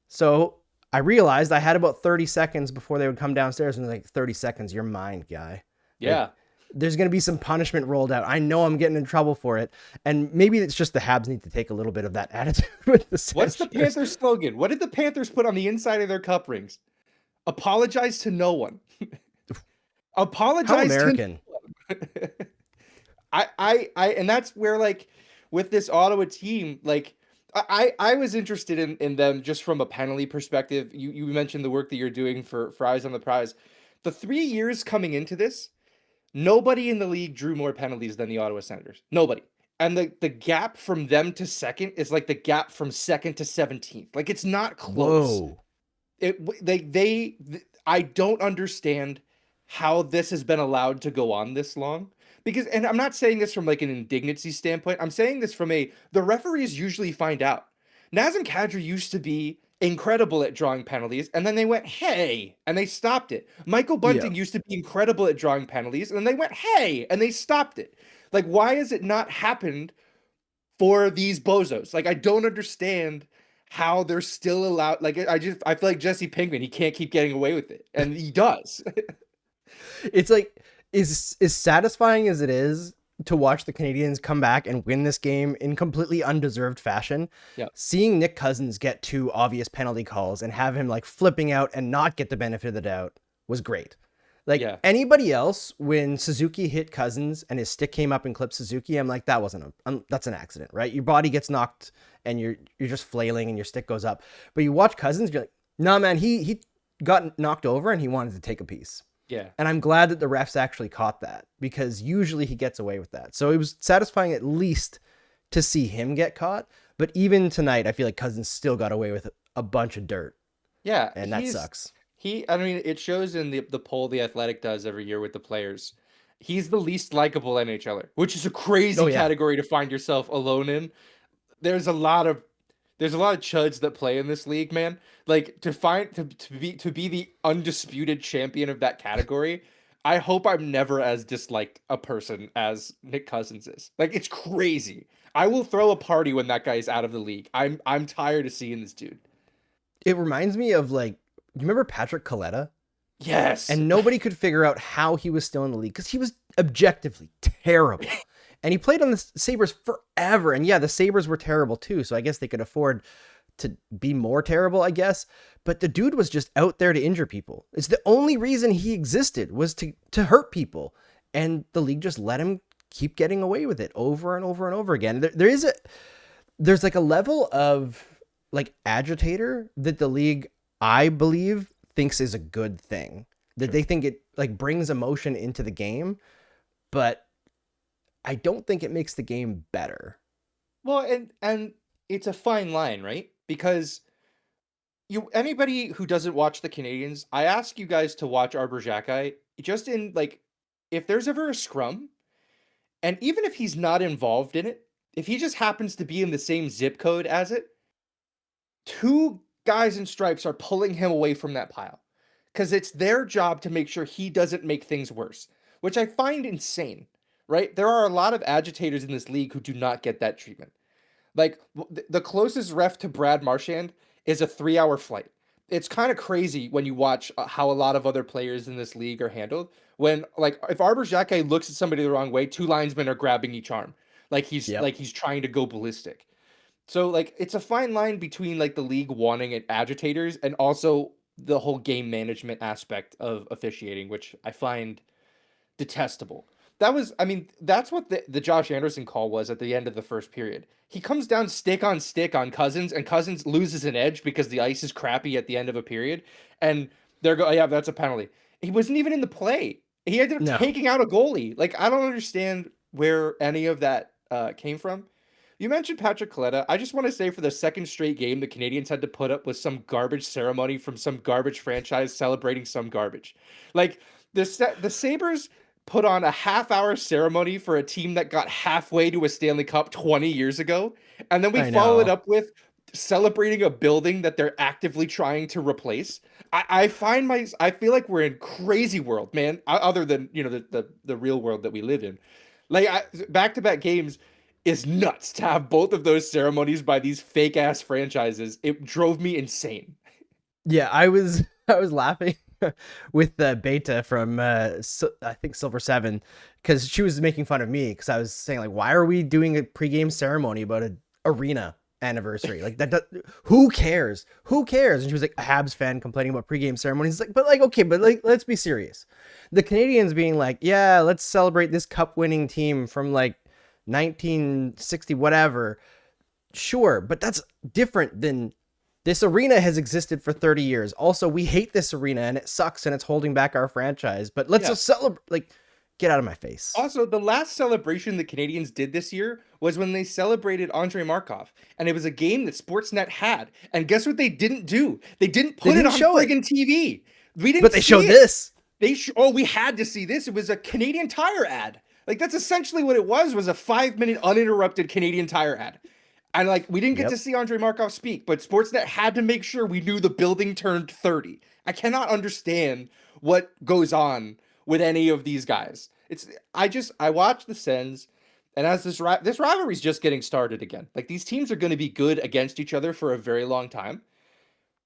So I realized I had about 30 seconds before they would come downstairs, and like, 30 seconds, you're mine, guy. Yeah. Like, there's going to be some punishment rolled out. I know I'm getting in trouble for it. And maybe it's just the Habs need to take a little bit of that attitude with the Senators. What's the Panthers slogan? What did the Panthers put on the inside of their cup rings? Apologize to no one. Apologize How American. to no one. I and that's where, like, with this Ottawa team, like, I was interested in them just from a penalty perspective. You mentioned the work that you're doing for Eyes on the Prize. The 3 years coming into this, nobody in the league drew more penalties than the Ottawa Senators. Nobody. And the gap from them to second is like the gap from second to 17th. Like, it's not close. Whoa. I don't understand how this has been allowed to go on this long. Because, and I'm not saying this from like an indignancy standpoint. I'm saying this from the referees usually find out. Nazem Kadri used to be incredible at drawing penalties, and then they went, hey, and they stopped it. Michael Bunting used to be incredible at drawing penalties, and then they went, hey, and they stopped it. Like, why has it not happened for these bozos? Like, I don't understand how they're still allowed. Like, I feel like Jesse Pinkman, he can't keep getting away with it, and he does. It's like, is satisfying as it is to watch the Canadiens come back and win this game in completely undeserved fashion. Yeah. Seeing Nick Cousins get 2 obvious penalty calls and have him like flipping out and not get the benefit of the doubt was great. Like, anybody else, when Suzuki hit Cousins and his stick came up and clipped Suzuki, I'm like, that's an accident, right? Your body gets knocked and you're just flailing and your stick goes up. But you watch Cousins, you're like, no, man, he got knocked over and he wanted to take a piece. Yeah. And I'm glad that the refs actually caught that, because usually he gets away with that. So it was satisfying at least to see him get caught. But even tonight, I feel like Cousins still got away with a bunch of dirt. Yeah. And that sucks. I mean, it shows in the poll The Athletic does every year with the players. He's the least likable NHLer, which is a crazy category to find yourself alone in. There's a lot of chuds that play in this league, man. Like, to be the undisputed champion of that category, I hope I'm never as disliked a person as Nick Cousins is. Like, it's crazy. I will throw a party when that guy's out of the league. I'm tired of seeing this dude. It reminds me of, like, you remember Patrick Coletta? Yes. And nobody could figure out how he was still in the league because he was objectively terrible. And he played on the Sabres forever. And yeah, the Sabres were terrible too. So I guess they could afford to be more terrible, I guess. But the dude was just out there to injure people. It's the only reason he existed, was to hurt people. And the league just let him keep getting away with it over and over and over again. There's like a level of like agitator that the league, I believe, thinks is a good thing. That they think it like brings emotion into the game. But I don't think it makes the game better. Well, and it's a fine line, right? Because anybody who doesn't watch the Canadians, I ask you guys to watch Arbor Xhekaj just in like if there's ever a scrum, and even if he's not involved in it, if he just happens to be in the same zip code as it, two guys in stripes are pulling him away from that pile because it's their job to make sure he doesn't make things worse, which I find insane, right? There are a lot of agitators in this league who do not get that treatment. Like the closest ref to Brad Marchand is a 3-hour flight. It's kind of crazy when you watch how a lot of other players in this league are handled. When like if Arbor Xhekaj looks at somebody the wrong way, two linesmen are grabbing each arm, like he's trying to go ballistic. So like it's a fine line between like the league wanting it agitators and also the whole game management aspect of officiating, which I find detestable. I mean, that's what the Josh Anderson call was at the end of the first period. He comes down stick on Cousins, and Cousins loses an edge because the ice is crappy at the end of a period. And yeah, that's a penalty. He wasn't even in the play. He ended up taking out a goalie. Like, I don't understand where any of that came from. You mentioned Patrick Kaleta. I just want to say for the second straight game, the Canadians had to put up with some garbage ceremony from some garbage franchise celebrating some garbage. Like, the Sabres put on a half-hour ceremony for a team that got halfway to a Stanley Cup 20 years ago, and then we follow it up with celebrating a building that they're actively trying to replace. I feel like we're in crazy world, man. Other than the real world that we live in, like back-to-back games is nuts to have both of those ceremonies by these fake-ass franchises. It drove me insane. Yeah, I was laughing with Beta from I think Silver 7 because she was making fun of me because I was saying like, why are we doing a pregame ceremony about an arena anniversary? Like who cares? And she was like a Habs fan complaining about pregame ceremonies. It's like, but like, okay, but like, let's be serious. The Canadians being like, yeah, let's celebrate this cup winning team from like 1960 whatever. Sure, but that's different than this arena has existed for 30 years. Also, we hate this arena and it sucks and it's holding back our franchise. But let's just celebrate. Like, get out of my face. Also, the last celebration the Canadians did this year was when they celebrated Andrei Markov. And it was a game that Sportsnet had. And guess what they didn't do? They didn't put it on friggin' TV. We didn't But they showed this. We had to see this. It was a Canadian Tire ad. Like, that's essentially what it was a 5-minute uninterrupted Canadian Tire ad. And like, we didn't get to see Andrei Markov speak, but Sportsnet had to make sure we knew the building turned 30. I cannot understand what goes on with any of these guys. I watch the Sens, and as this rivalry is just getting started again. Like, these teams are going to be good against each other for a very long time,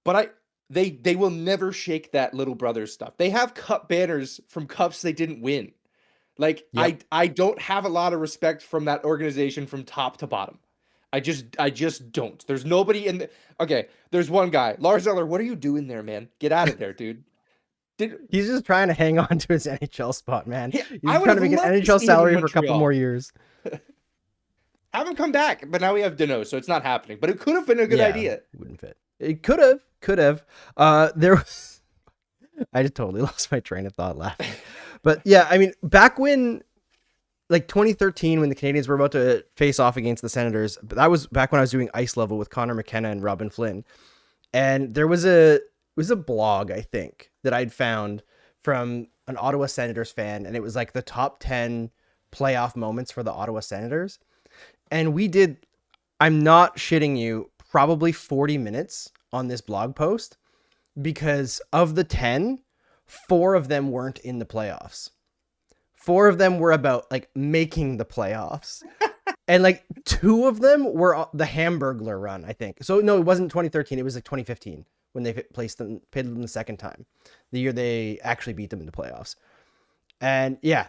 but they will never shake that little brother stuff. They have cup banners from cups they didn't win. Like, I don't have a lot of respect from that organization from top to bottom. I just don't. There's nobody in the... Okay, there's one guy. Lars Eller, what are you doing there, man? Get out of there, dude. He's just trying to hang on to his NHL spot, man. He's trying to make an NHL salary for a couple more years. Have him come back, but now we have Dano, so it's not happening. But it could have been a good idea. Wouldn't fit. It could have. There was... I just totally lost my train of thought laughing. But yeah, I mean, back when... like 2013 when the Canadiens were about to face off against the Senators, but that was back when I was doing Ice Level with Connor McKenna and Robin Flynn. And there was a blog, I think, that I'd found from an Ottawa Senators fan. And it was like the top 10 playoff moments for the Ottawa Senators. And we did, I'm not shitting you, probably 40 minutes on this blog post because of the 10, 4 of them weren't in the playoffs. 4 of them were about like making the playoffs. And like 2 of them were the Hamburglar run, I think. So no, it wasn't 2013. It was like 2015 when they played them the second time, the year they actually beat them in the playoffs. And yeah,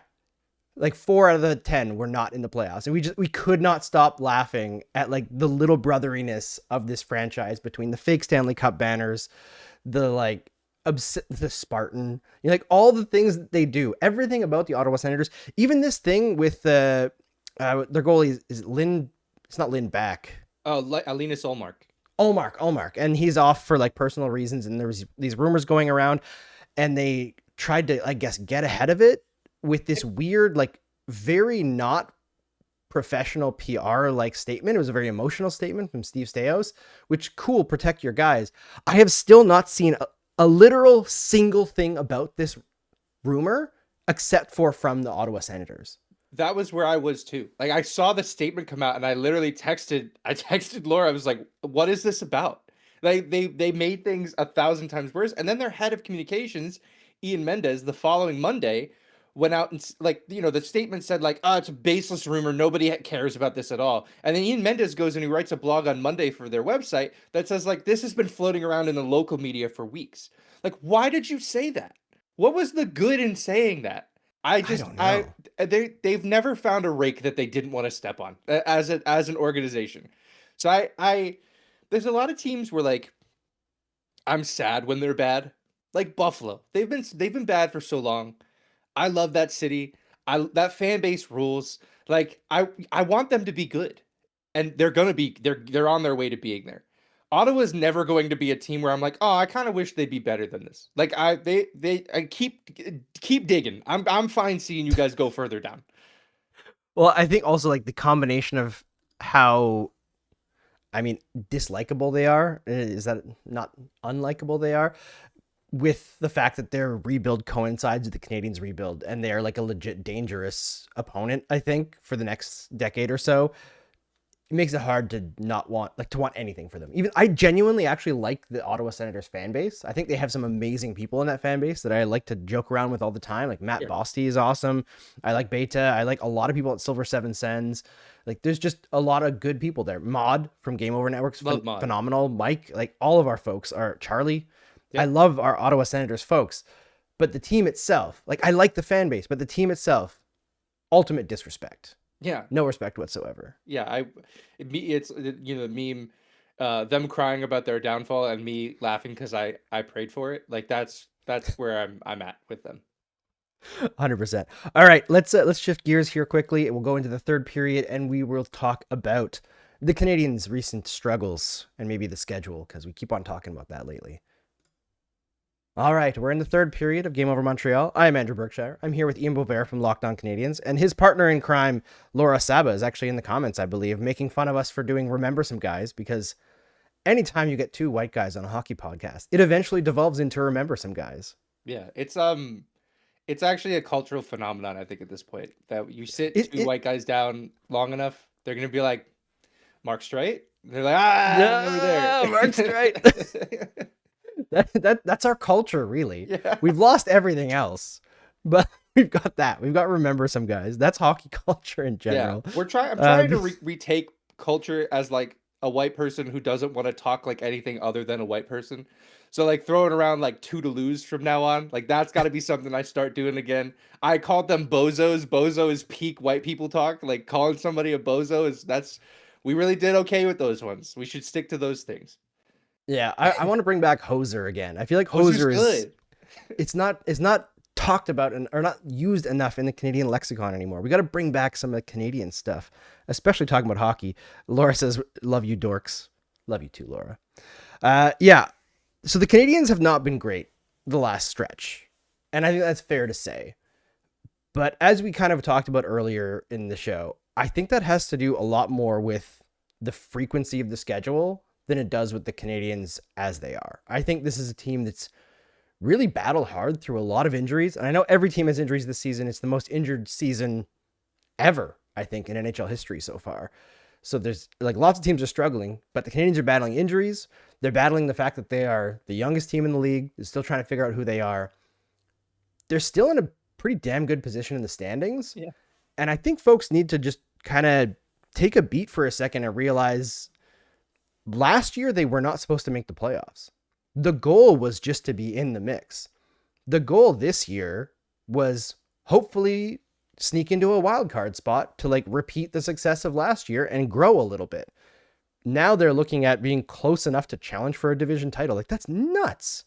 like 4 out of the 10 were not in the playoffs. And we could not stop laughing at like the little brotheriness of this franchise between the fake Stanley Cup banners, the like, the Spartan, like all the things that they do, everything about the Ottawa Senators, even this thing with their goalie is Lynn. It's not Lynn Back. Oh, Linus Ullmark. Ullmark, and he's off for like personal reasons. And there was these rumors going around, and they tried to, I guess, get ahead of it with this weird, like very not professional PR like statement. It was a very emotional statement from Steve Stajos, which cool, protect your guys. I have still not seen a literal single thing about this rumor except for from the Ottawa Senators. That was where I was too. Like I saw the statement come out and I literally texted Laura. I was like, what is this about? Like they made things 1,000 times worse. And then their head of communications, Ian Mendez, the following Monday went out and like, the statement said like, oh, it's a baseless rumor. Nobody cares about this at all. And then Ian Mendez goes and he writes a blog on Monday for their website that says like, this has been floating around in the local media for weeks. Like, why did you say that? What was the good in saying that? I don't know. They've never found a rake that they didn't want to step on as an organization. So I there's a lot of teams where like I'm sad when they're bad. Like Buffalo. They've been bad for so long. I love that city. That fan base rules. Like I want them to be good. And they're on their way to being there. Ottawa's never going to be a team where I'm like, oh, I kind of wish they'd be better than this. Like I keep digging. I'm fine seeing you guys go further down. Well, I think also like the combination of how, dislikable they are, is that not unlikable they are, with the fact that their rebuild coincides with the Canadiens' rebuild, and they're like a legit dangerous opponent, I think, for the next decade or so. It makes it hard to not want anything for them. Even I genuinely actually like the Ottawa Senators fan base. I think they have some amazing people in that fan base that I like to joke around with all the time. Like Matt Bosty is awesome. I like Beta. I like a lot of people at Silver Seven Sens. Like there's just a lot of good people there. Mod from Game Over Network's phenomenal. Mike, like all of our folks are Charlie. Yep. I love our Ottawa Senators folks, but the team itself, like I like the fan base, but the team itself, ultimate disrespect. Yeah. No respect whatsoever. Yeah. It's the meme, them crying about their downfall and me laughing because I prayed for it. Like that's where I'm at with them. 100%. All right, let's shift gears here quickly. We'll go into the third period and we will talk about the Canadiens' recent struggles and maybe the schedule, because we keep on talking about that lately. All right, we're in the third period of Game Over Montreal. I'm Andrew Berkshire. I'm here with Ian Boisvert from Locked On Canadiens, and his partner in crime, Laura Saba, is actually in the comments, I believe, making fun of us for doing Remember Some Guys, because anytime you get two white guys on a hockey podcast, it eventually devolves into Remember Some Guys. Yeah, it's actually a cultural phenomenon, I think, at this point, that you sit two white guys down long enough, they're going to be like, Mark Streit? They're like, over there. Mark Streit. That's our culture, really. Yeah. We've lost everything else, but we've got that. We've got Remember Some Guys. That's hockey culture in general. Yeah. I'm trying to retake culture as like a white person who doesn't want to talk like anything other than a white person. So like throwing around like toodaloos from now on, like that's got to be something I start doing again. I called them bozos. Bozo is peak white people talk. Like calling somebody a bozo we really did okay with those ones. We should stick to those things. Yeah, I want to bring back hoser again. I feel like hoser is good. It's not talked about or not used enough in the Canadian lexicon anymore. We got to bring back some of the Canadian stuff, especially talking about hockey. Laura says, "Love you, dorks." Love you too, Laura. Yeah. So the Canadiens have not been great the last stretch, and I think that's fair to say. But as we kind of talked about earlier in the show, I think that has to do a lot more with the frequency of the schedule than it does with the Canadiens as they are. I think this is a team that's really battled hard through a lot of injuries. And I know every team has injuries this season. It's the most injured season ever, I think, in NHL history so far. So there's like lots of teams are struggling, but the Canadiens are battling injuries. They're battling the fact that they are the youngest team in the league. They're still trying to figure out who they are. They're still in a pretty damn good position in the standings. Yeah. And I think folks need to just kind of take a beat for a second and realize last year, they were not supposed to make the playoffs. The goal was just to be in the mix. The goal this year was hopefully sneak into a wild card spot to like repeat the success of last year and grow a little bit. Now they're looking at being close enough to challenge for a division title. Like that's nuts.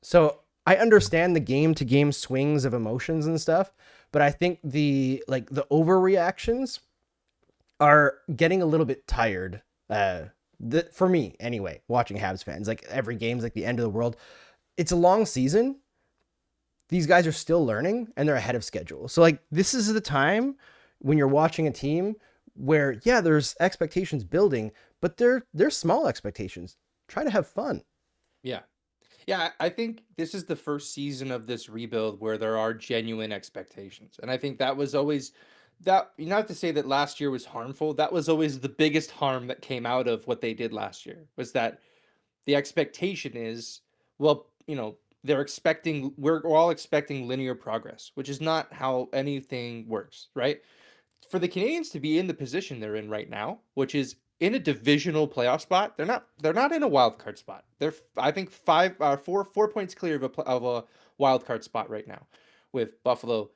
So I understand the game to game swings of emotions and stuff, but I think the overreactions are getting a little bit tired. For me anyway, watching Habs fans, like every game's like the end of the world. It's a long season. These guys are still learning and they're ahead of schedule. So like this is the time when you're watching a team where, yeah, there's expectations building, but they're small expectations. Try to have fun. Yeah. Yeah, I think this is the first season of this rebuild where there are genuine expectations. And I think that was always that, not to say that last year was harmful, that was always the biggest harm that came out of what they did last year, was that the expectation is, well, they're expecting, we're all expecting linear progress, which is not how anything works, right? For the Canadians to be in the position they're in right now, which is in a divisional playoff spot, they're not in a wild card spot. They're, I think, 4 points clear of a wild card spot right now, with Buffalo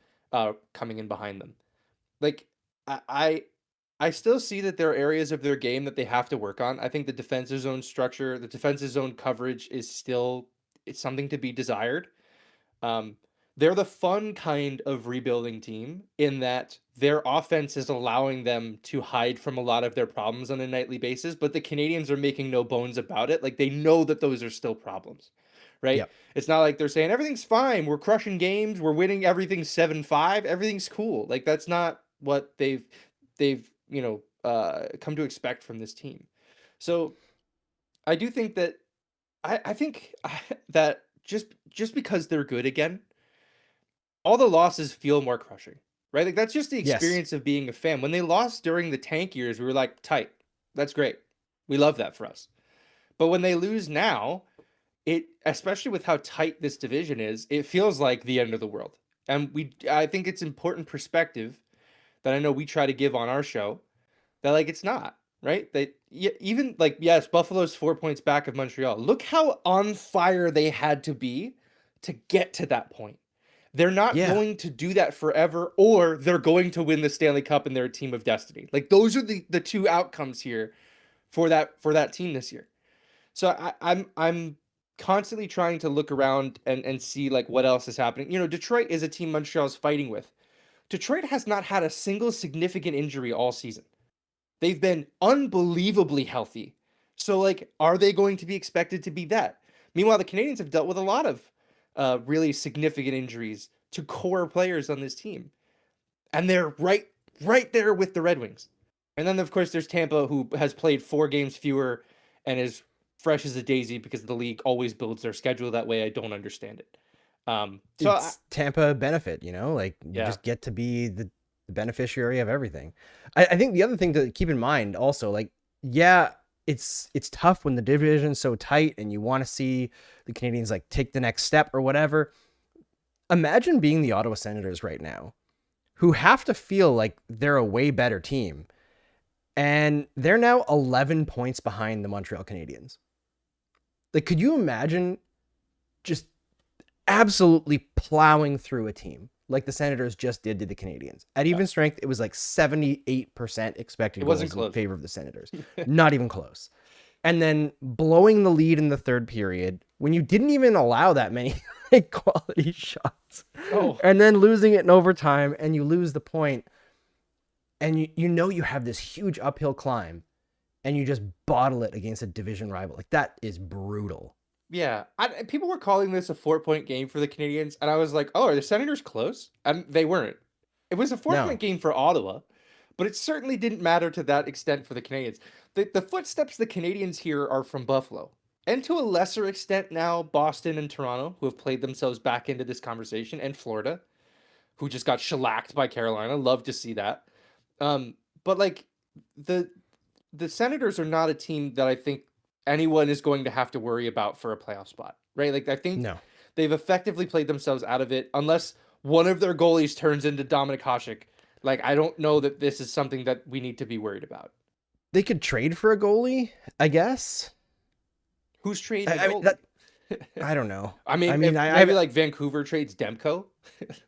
coming in behind them. Like, I still see that there are areas of their game that they have to work on. I think the defensive zone structure, the defensive zone coverage is still, it's something to be desired. Um, they're the fun kind of rebuilding team in that their offense is allowing them to hide from a lot of their problems on a nightly basis, but the Canadians are making no bones about it. Like, they know that those are still problems, right? Yep. It's not like they're saying everything's fine, we're crushing games, we're winning everything 7-5, everything's cool. Like, that's not what they've come to expect from this team. So I do think that I think that just because they're good again, all the losses feel more crushing, right? Like, that's just the Yes. experience of being a fan. When they lost during the tank years, we were like, tight. That's great. We love that for us. But when they lose now, it, especially with how tight this division is, it feels like the end of the world. And I think it's important perspective that I know we try to give on our show, that, like, it's not, right? That, even, like, yes, Buffalo's 4 points back of Montreal. Look how on fire they had to be to get to that point. They're not Yeah. going to do that forever, or they're going to win the Stanley Cup and they're a team of destiny. Like, those are the two outcomes here for that team this year. So I'm constantly trying to look around and see, like, what else is happening. Detroit is a team Montreal's fighting with. Detroit has not had a single significant injury all season. They've been unbelievably healthy. So, like, are they going to be expected to be that? Meanwhile, the Canadians have dealt with a lot of really significant injuries to core players on this team, and they're right there with the Red Wings. And then, of course, there's Tampa, who has played 4 games fewer and is fresh as a daisy because the league always builds their schedule that way. I don't understand it. It's Tampa benefit, like you Yeah. just get to be the beneficiary of everything. I think the other thing to keep in mind also, like, yeah, it's tough when the division's so tight and you want to see the Canadians, like, take the next step or whatever. Imagine being the Ottawa Senators right now, who have to feel like they're a way better team, and they're now 11 points behind the Montreal Canadiens. Like, could you imagine just absolutely plowing through a team like the Senators just did to the Canadiens? At even strength, it was like 78% expected It wasn't goals close. in favor of the Senators. Not even close. And then blowing the lead in the third period when you didn't even allow that many quality shots. Oh. And then losing it in overtime, and you lose the point, and you have this huge uphill climb, and you just bottle it against a division rival. Like, that is brutal. Yeah, people were calling this a 4-point game for the Canadians, and I was like, "Oh, are the Senators close?" And they weren't. It was a 4-point game for Ottawa, but it certainly didn't matter to that extent for the Canadians. The footsteps of the Canadians here are from Buffalo, and to a lesser extent now Boston and Toronto, who have played themselves back into this conversation, and Florida, who just got shellacked by Carolina. Love to see that. But, like, the Senators are not a team that I think anyone is going to have to worry about for a playoff spot, right? Like, I think No. they've effectively played themselves out of it, unless one of their goalies turns into Dominik Hasek. Like, I don't know that this is something that we need to be worried about. They could trade for a goalie, I guess. Who's trading a I mean, goalie? I don't know. I mean, I maybe like Vancouver trades Demko.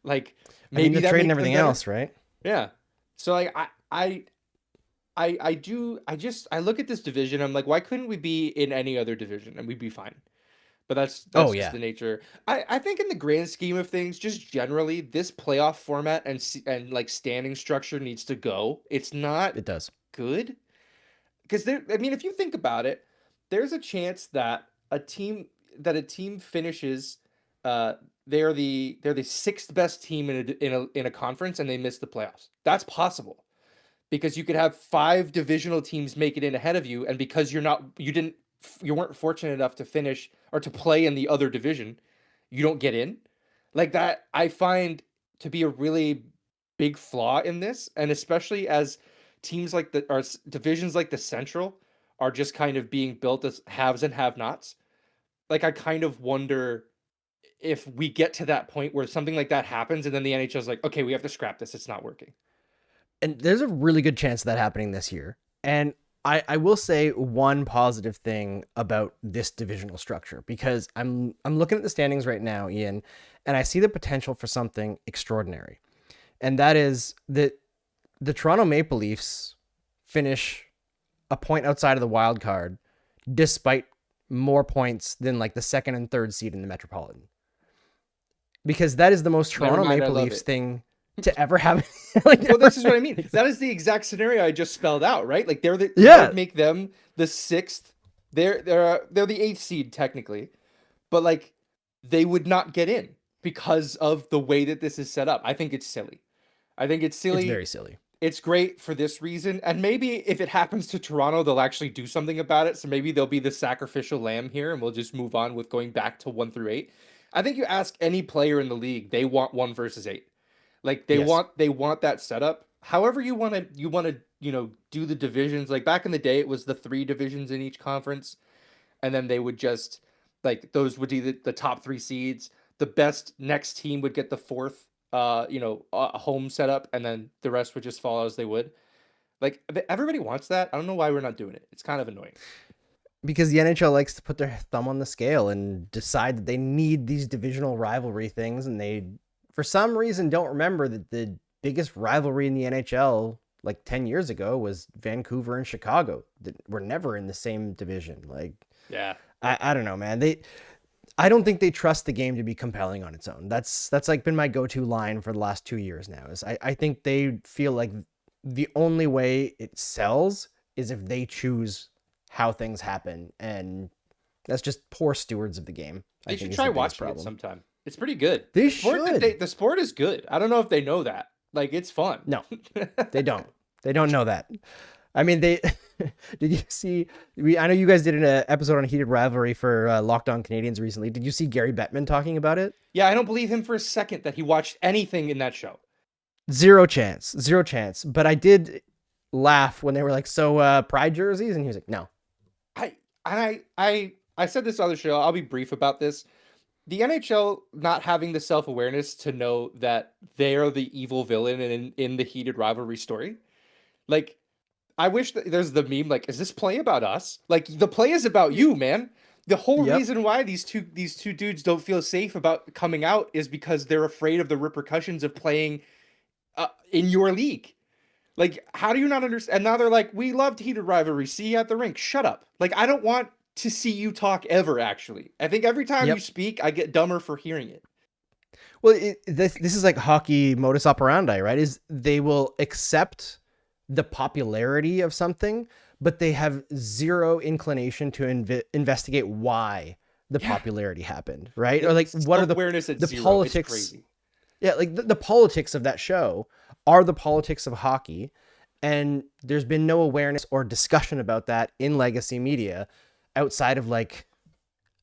Like, maybe they're that trading makes them everything better. else, right? Yeah. So, like, I look at this division, I'm like, why couldn't we be in any other division and we'd be fine? But that's Oh, just yeah. the nature. I think in the grand scheme of things, just generally, this playoff format and like standing structure needs to go. It's not It does. good. Because if you think about it, there's a chance that a team finishes they're the sixth best team in a conference and they miss the playoffs. That's possible. because you could have 5 divisional teams make it in ahead of you, and because you weren't fortunate enough to finish or to play in the other division, you don't get in. Like that, I find to be a really big flaw in this, and especially as teams like divisions like the Central are just kind of being built as haves and have-nots. Like I kind of wonder if we get to that point where something like that happens, and then the NHL is like, okay, we have to scrap this. It's not working. And there's a really good chance of that happening this year. And I will say one positive thing about this divisional structure, because I'm looking at the standings right now, Ian, and I see the potential for something extraordinary. And that is that the Toronto Maple Leafs finish a point outside of the wild card, despite more points than like the second and third seed in the Metropolitan. Because that is the most Toronto Maple Leafs thing to ever happen. Well, this is what I mean. That is the exact scenario I just spelled out, right? Like that would make them the 6th. They're the 8th seed technically, but like they would not get in because of the way that this is set up. I think it's silly. It's very silly. It's great for this reason, and maybe if it happens to Toronto, they'll actually do something about it. So maybe they'll be the sacrificial lamb here, and we'll just move on with going back to 1 through 8. I think you ask any player in the league, they want 1 versus 8. Like they want that setup. However you want to do the divisions. Like back in the day, it was the 3 divisions in each conference, and then they would just like those would be the top 3 seeds. The best next team would get the 4th, home setup, and then the rest would just follow as they would. Like everybody wants that. I don't know why we're not doing it. It's kind of annoying. Because the NHL likes to put their thumb on the scale and decide that they need these divisional rivalry things, and they, for some reason, don't remember that the biggest rivalry in the NHL, like 10 years ago, was Vancouver and Chicago. That were never in the same division. Like, yeah, I don't know, man. I don't think they trust the game to be compelling on its own. That's like been my go-to line for the last 2 years now. Is I think they feel like the only way it sells is if they choose how things happen, and that's just poor stewards of the game. They should try watching it sometime. It's pretty good. They should. The sport is good. I don't know if they know that. Like, it's fun. No, they don't. They don't know that. I mean, did you see, I know you guys did an episode on Heated Rivalry for Locked On Canadiens recently. Did you see Gary Bettman talking about it? Yeah, I don't believe him for a second that he watched anything in that show. Zero chance. But I did laugh when they were like, so Pride jerseys? And he was like, no. I said this other show. I'll be brief about this. The NHL not having the self-awareness to know that they are the evil villain in the Heated Rivalry story. Like, I wish that there's the meme, like, is this play about us? Like, the play is about you, man. The whole reason why these two dudes don't feel safe about coming out is because they're afraid of the repercussions of playing in your league. Like, how do you not understand? And now they're like, we loved Heated Rivalry. See you at the rink. Shut up. Like, I don't want to see you talk ever, actually. I think every time you speak, I get dumber for hearing it. Well, this is like hockey modus operandi, right? Is they will accept the popularity of something, but they have zero inclination to investigate why the popularity happened, right? Or like, what are the politics? It's crazy. Yeah, like the politics of that show are the politics of hockey, and there's been no awareness or discussion about that in legacy media outside of like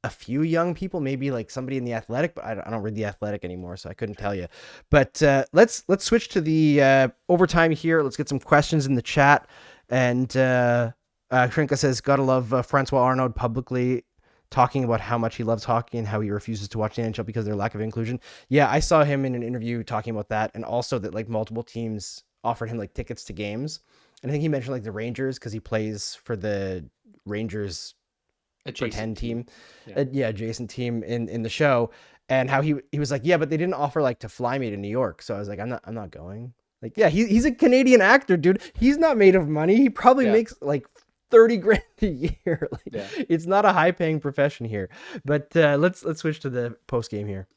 a few young people, maybe like somebody in The Athletic, but I don't read The Athletic anymore, so I couldn't tell you. But let's switch to the overtime here. Let's get some questions in the chat. And Shrinka says, gotta love Francois Arnaud publicly talking about how much he loves hockey and how he refuses to watch the NHL because of their lack of inclusion. Yeah, I saw him in an interview talking about that, and also that like multiple teams offered him like tickets to games. And I think he mentioned like the Rangers because he plays for the Rangers pretend team. Adjacent team in the show, and how he was like, yeah, but they didn't offer like to fly me to New York. So I was like, I'm not going. Like, yeah, he's a Canadian actor, dude. He's not made of money. He probably makes like 30 grand a year. Like, it's not a high paying profession here. But let's switch to the post game here.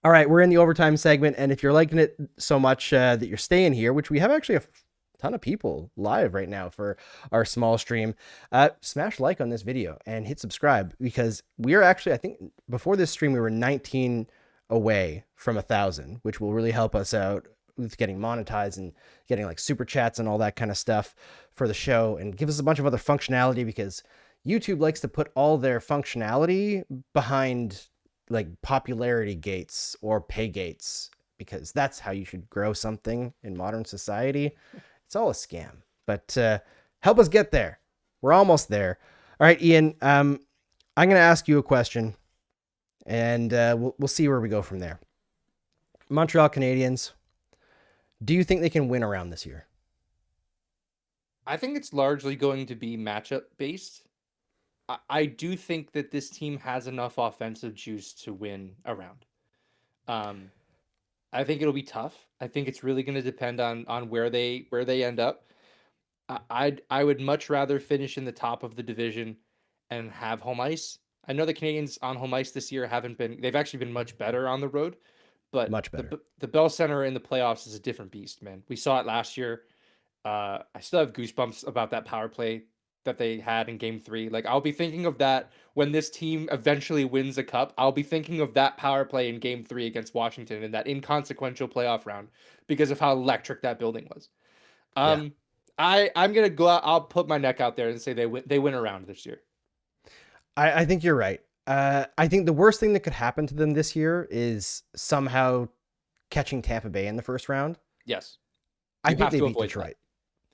All right, we're in the overtime segment, and if you're liking it so much that you're staying here, which we have actually a ton of people live right now for our small stream, smash like on this video and hit subscribe, because we are actually, I think before this stream we were 19 away from 1,000, which will really help us out with getting monetized and getting like super chats and all that kind of stuff for the show, and give us a bunch of other functionality, because YouTube likes to put all their functionality behind like popularity gates or pay gates, because that's how you should grow something in modern society. It's all a scam, but help us get there. We're almost there. All right, Ian, I'm going to ask you a question, and we'll see where we go from there. Montreal Canadiens, do you think they can win around this year? I think it's largely going to be matchup based. I do think that this team has enough offensive juice to win around. I think it'll be tough. I think it's really going to depend on where they end up. I would much rather finish in the top of the division and have home ice. I know the Canadiens on home ice this year they've actually been much better on the road, but Much better. The Bell Center in the playoffs is a different beast, man. We saw it last year. I still have goosebumps about that power play that they had in Game 3. Like, I'll be thinking of that when this team eventually wins a cup. I'll be thinking of that power play in Game 3 against Washington in that inconsequential playoff round because of how electric that building was. I'm gonna go out. I'll put my neck out there and say they win around this year. I think you're right. I think the worst thing that could happen to them this year is somehow catching Tampa Bay in the first round. Yes. I You think have they to beat avoid Detroit. that.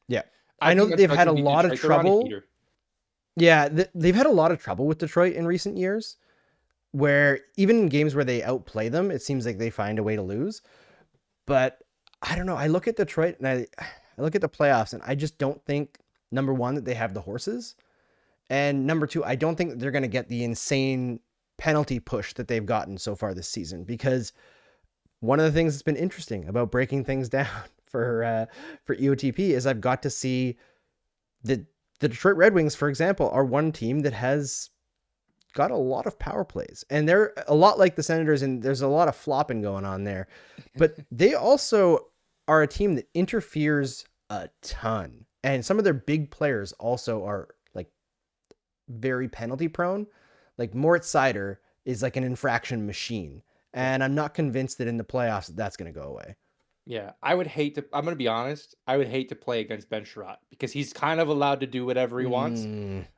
Yeah. I know that they've had a lot of trouble. Yeah, they've had a lot of trouble with Detroit in recent years, where even in games where they outplay them, it seems like they find a way to lose. But I don't know. I look at Detroit and I look at the playoffs, and I just don't think, number one, that they have the horses. And number two, I don't think that they're going to get the insane penalty push that they've gotten so far this season, because one of the things that's been interesting about breaking things down for EOTP is I've got to see the Detroit Red Wings, for example, are one team that has got a lot of power plays, and they're a lot like the Senators, and there's a lot of flopping going on there, but they also are a team that interferes a ton, and some of their big players also are like very penalty prone. Like Moritz Seider is like an infraction machine, and I'm not convinced that in the playoffs that's going to go away. Yeah, I'm going to be honest, I would hate to play against Ben Sherratt because he's kind of allowed to do whatever he wants.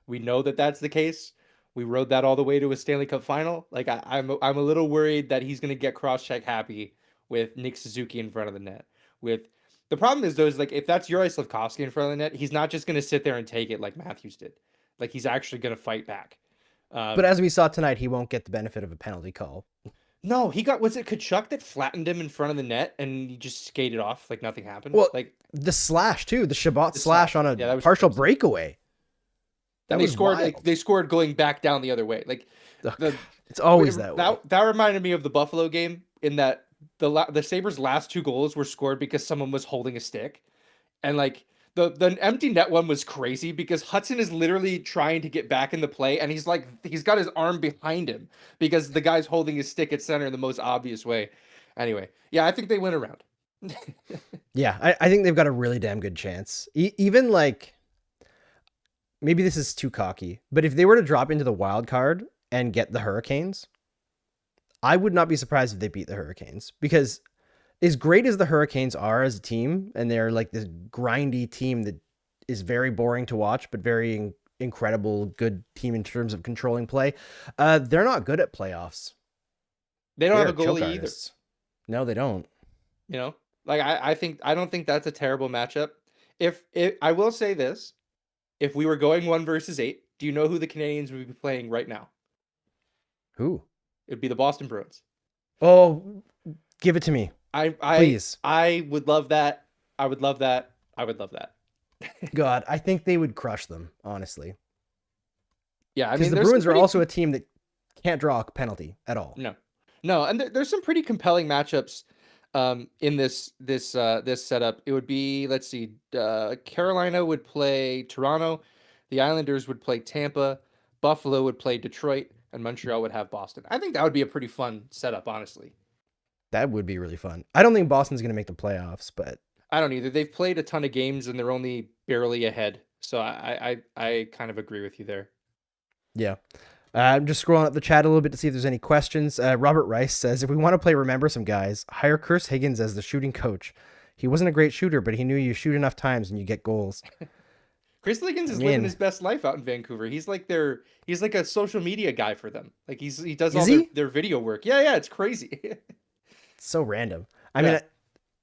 We know that that's the case. We rode that all the way to a Stanley Cup final. Like, I'm a little worried that he's going to get cross-check happy with Nick Suzuki in front of the net. The problem is, though, is like if that's Juraj Slafkovsky in front of the net, he's not just going to sit there and take it like Matthews did. Like, he's actually going to fight back. But as we saw tonight, he won't get the benefit of a penalty call. No, was it Kachuk that flattened him in front of the net and he just skated off like nothing happened? Well, like the slash too, the Shabbat slash on a partial breakaway. Then they scored they scored going back down the other way. Like it's always that way. That reminded me of the Buffalo game in that the Sabres' last 2 goals were scored because someone was holding a stick. And like the empty net one was crazy because Hudson is literally trying to get back in the play, and he's got his arm behind him because the guy's holding his stick at center in the most obvious way. Anyway, yeah, I think they win around. Yeah, I think they've got a really damn good chance. Even like, maybe this is too cocky, but if they were to drop into the wild card and get the Hurricanes, I would not be surprised if they beat the Hurricanes, because as great as the Hurricanes are as a team, and they're like this grindy team that is very boring to watch, but very incredible, good team in terms of controlling play, they're not good at playoffs. They don't have a goalie either. No, they don't. You know, like I don't think that's a terrible matchup. If I will say this, if we were going 1 versus 8, do you know who the Canadiens would be playing right now? Who? It'd be the Boston Bruins. Oh, give it to me. Please. I would love that. I would love that. I would love that. God, I think they would crush them, honestly. Yeah, I mean, the Bruins are also a team that can't draw a penalty at all. No, and there's some pretty compelling matchups in this setup. It would be, let's see, Carolina would play Toronto, the Islanders would play Tampa, Buffalo would play Detroit, and Montreal would have Boston. I think that would be a pretty fun setup, honestly. That would be really fun. I don't think Boston's going to make the playoffs, but I don't either. They've played a ton of games and they're only barely ahead. So I kind of agree with you there. Yeah. I'm just scrolling up the chat a little bit to see if there's any questions. Robert Rice says, if we want to play Remember Some Guys, hire Chris Higgins as the shooting coach. He wasn't a great shooter, but he knew you shoot enough times and you get goals. Chris Higgins is living his best life out in Vancouver. He's like a social media guy for them. Like he does all their video work. Yeah, it's crazy. It's so random. I mean,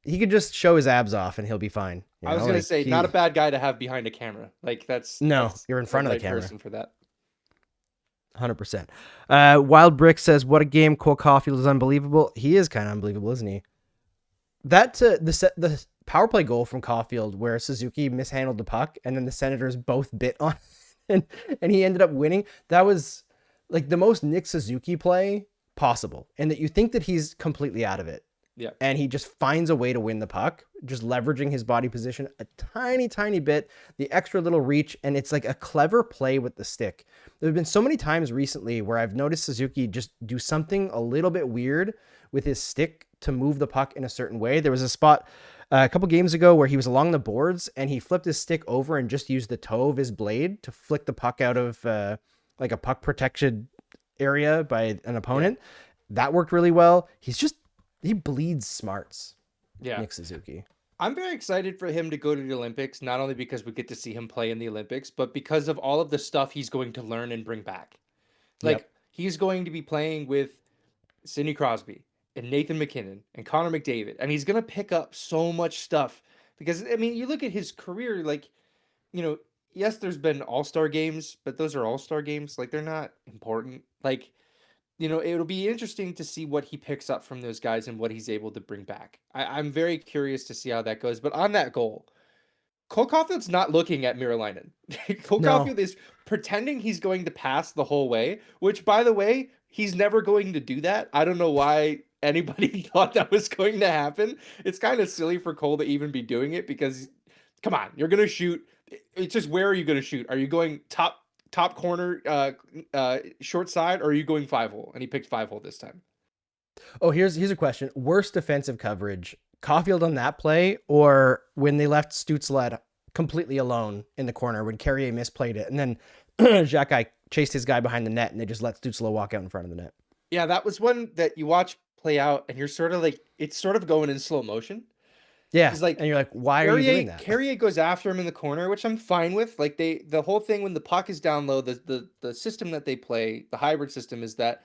he could just show his abs off and he'll be fine. I was gonna say, not a bad guy to have behind a camera. Like that's you're in front of the camera. Person for that. 100%. Wild Brick says, what a game. Cole Caulfield is unbelievable. He is kind of unbelievable, isn't he? That the power play goal from Caulfield where Suzuki mishandled the puck and then the Senators both bit on it and he ended up winning. That was like the most Nick Suzuki play possible. And that you think that he's completely out of it. Yeah. And he just finds a way to win the puck, just leveraging his body position a tiny bit, the extra little reach. And it's like a clever play with the stick. There have been so many times recently where I've noticed Suzuki just do something a little bit weird with his stick to move the puck in a certain way. There was a spot a couple games ago where he was along the boards and he flipped his stick over and just used the toe of his blade to flick the puck out of like a puck protected area by an opponent. Yeah. That worked really well. He bleeds smarts. Yeah. Nick Suzuki. I'm very excited for him to go to the Olympics, not only because we get to see him play in the Olympics, but because of all of the stuff he's going to learn and bring back. Like he's going to be playing with Sidney Crosby and Nathan McKinnon and Connor McDavid, and he's going to pick up so much stuff because, I mean, you look at his career, like, you know, yes, there's been all-star games, but those are all-star games. Like, they're not important. Like, you know, it'll be interesting to see what he picks up from those guys and what he's able to bring back. I'm very curious to see how that goes. But on that goal, Cole Caulfield's not looking at Miralainen. Caulfield is pretending he's going to pass the whole way, which, by the way, he's never going to do that. I don't know why anybody thought that was going to happen. It's kind of silly for Cole to even be doing it because, come on, you're going to shoot. It's just, where are you going to shoot? Are you going top corner, short side, or are you going 5-hole? And he picked 5-hole this time. Oh, here's a question. Worst defensive coverage, Caulfield on that play, or when they left Stützle completely alone in the corner when Carrier misplayed it, and then Xhekaj chased his guy behind the net, and they just let Stützle walk out in front of the net. Yeah, that was one that you watch play out, and you're sort of like, it's sort of going in slow motion. Yeah, and you're like, why are you doing that? Carrier goes after him in the corner, which I'm fine with. Like the whole thing when the puck is down low, the system that they play, the hybrid system, is that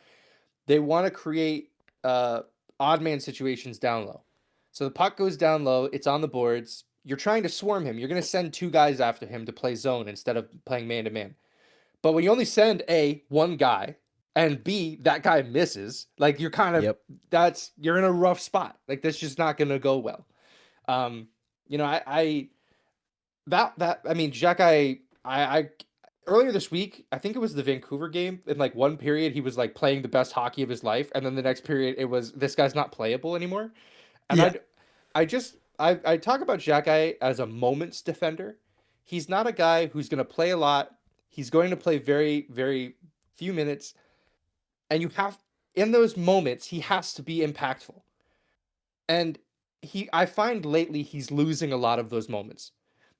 they want to create odd man situations down low. So the puck goes down low, it's on the boards. You're trying to swarm him. You're going to send 2 guys after him to play zone instead of playing man to man. But when you only send one guy and B, that guy misses, like you're kind of you're in a rough spot. Like that's just not going to go well. You know, I mean, Xhekaj, I earlier this week, I think it was the Vancouver game, in like one period, he was like playing the best hockey of his life. And then the next period, it was, this guy's not playable anymore. And I talk about Xhekaj as a moments defender. He's not a guy who's going to play a lot. He's going to play very, very few minutes. And in those moments, he has to be impactful. And I find lately he's losing a lot of those moments.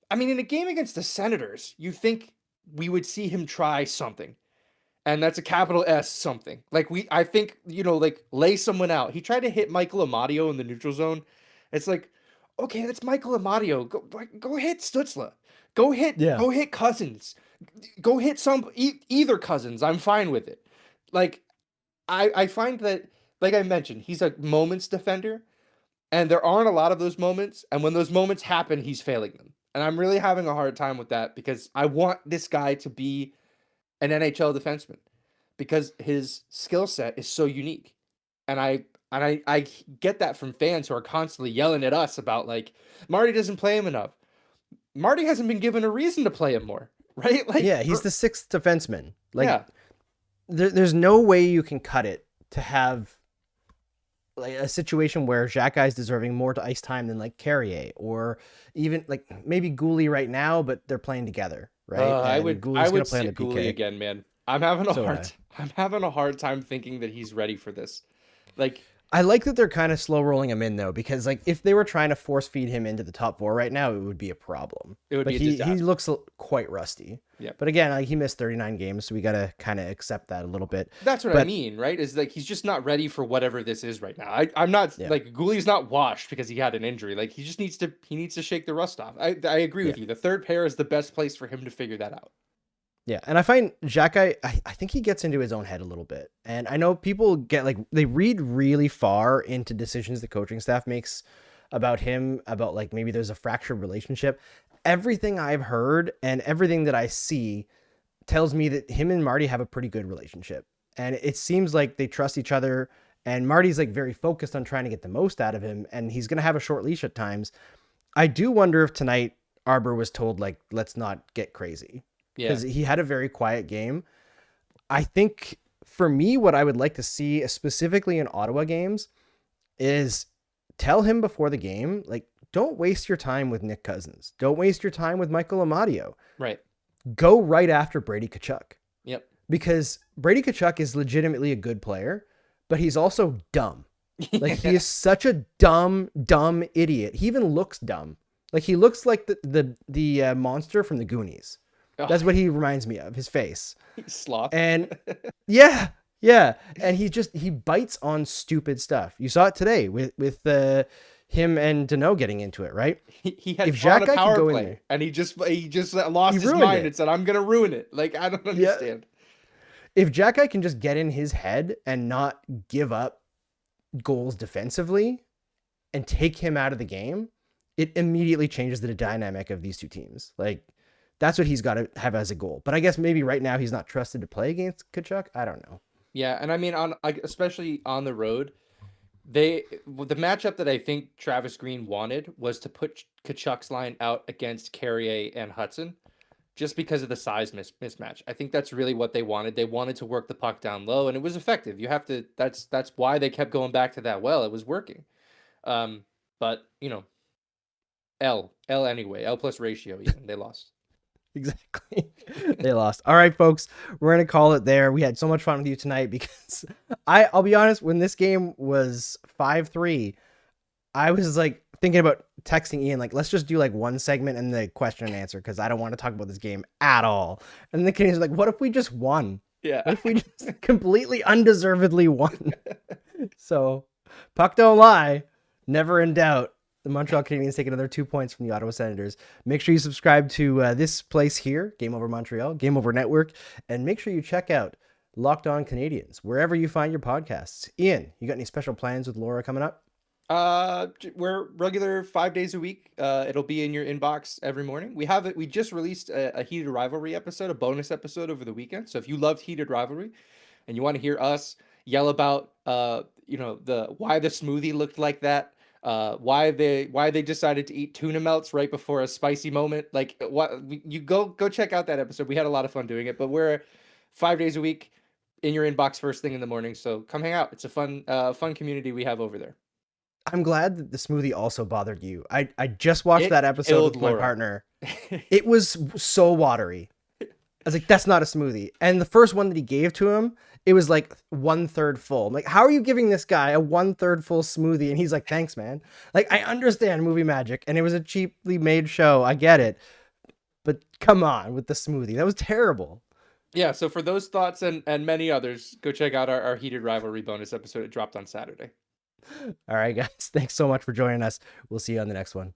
I mean, in a game against the Senators, you think we would see him try something. And that's a capital S something. Like I think, you know, like lay someone out. He tried to hit Michael Amadio in the neutral zone. It's like, okay, that's Michael Amadio. Go hit Stützle. Go hit Cousins. Go hit either Cousins. I'm fine with it. Like, I find that, like I mentioned, he's a moments defender. And there aren't a lot of those moments. And when those moments happen, he's failing them. And I'm really having a hard time with that because I want this guy to be an NHL defenseman because his skill set is so unique. And I get that from fans who are constantly yelling at us about, like, Marty doesn't play him enough. Marty hasn't been given a reason to play him more, right? Like, yeah, he's the 6th defenseman. Like, there's no way you can cut it to have like a situation where Xhekaj is deserving more to ice time than like Carrier, or even like maybe Gouli right now, but they're playing together, right? I would play Gouli again, man. I'm having a hard time thinking that he's ready for this. Like, I like that they're kind of slow rolling him in though, because like if they were trying to force feed him into the top 4 right now, it would be a problem. It would but be a he disaster. looks quite rusty. Yeah. But again, like he missed 39 games, so we gotta kind of accept that a little bit. That's what I But mean, right? Is like he's just not ready for whatever this is right now. I'm not Yeah. like Gooley's not washed because he had an injury. Like he just needs to shake the rust off. I agree with you. The third pair is the best place for him to figure that out. Yeah, and I find Xhaka, I think he gets into his own head a little bit. And I know people get like, they read really far into decisions the coaching staff makes about him, about like maybe there's a fractured relationship. Everything I've heard and everything that I see tells me that him and Marty have a pretty good relationship. And it seems like they trust each other. And Marty's like very focused on trying to get the most out of him. And he's going to have a short leash at times. I do wonder if tonight Arbor was told like, let's not get crazy. Because he had a very quiet game. I think for me, what I would like to see, specifically in Ottawa games, is tell him before the game, like, don't waste your time with Nick Cousins. Don't waste your time with Michael Amadio. Right. Go right after Brady Tkachuk. Yep. Because Brady Tkachuk is legitimately a good player, but he's also dumb. Like, he is such a dumb idiot. He even looks dumb. Like, he looks like the monster from the Goonies. That's what he reminds me of, his face. Sloth. And yeah. And he bites on stupid stuff. You saw it today with him and Deneau getting into it, right? He had if drawn Xhaka a power can go in play there, and he just lost his ruined mind it. and said, I'm gonna ruin it. Like, I don't understand. If Xhaka can just get in his head and not give up goals defensively and take him out of the game, it immediately changes the dynamic of these two teams. Like, that's what he's got to have as a goal. But I guess maybe right now he's not trusted to play against Tkachuk. I don't know. Yeah, and I mean, especially on the road, the matchup that I think Travis Green wanted was to put Tkachuk's line out against Carrier and Hudson, just because of the size mismatch. I think that's really what they wanted. They wanted to work the puck down low, and it was effective. You have to. That's why they kept going back to that well. It was working. But you know, L anyway. L plus ratio. Even they lost. Exactly. They lost. All right, folks, we're going to call it there. We had so much fun with you tonight because I'll be honest, when this game was 5-3, I was like thinking about texting Ian, like, let's just do like one segment and the question and answer because I don't want to talk about this game at all. And the Canadians like, what if we just won? Yeah. What if we just completely undeservedly won? So, puck don't lie. Never in doubt. The Montreal Canadiens take another 2 points from the Ottawa Senators. Make sure you subscribe to this place here, Game Over Montreal, Game Over Network, and make sure you check out Locked On Canadiens, wherever you find your podcasts. Ian, you got any special plans with Laura coming up? We're regular 5 days a week. It'll be in your inbox every morning. We just released a Heated Rivalry episode, a bonus episode over the weekend. So if you loved Heated Rivalry and you want to hear us yell about, why the smoothie looked like that, why they decided to eat tuna melts right before a spicy moment. Like, what you go check out that episode. We had a lot of fun doing it, but we're 5 days a week in your inbox first thing in the morning. So come hang out. It's a fun community we have over there. I'm glad that the smoothie also bothered you. I just watched that episode with my partner. It was so watery. I was like, that's not a smoothie. And the first one that he gave to him, it was like 1/3 full. I'm like, how are you giving this guy a 1/3 full smoothie? And he's like, thanks, man. Like, I understand movie magic and it was a cheaply made show. I get it. But come on with the smoothie. That was terrible. Yeah. So for those thoughts and many others, go check out our Heated Rivalry bonus episode. It dropped on Saturday. All right, guys. Thanks so much for joining us. We'll see you on the next one.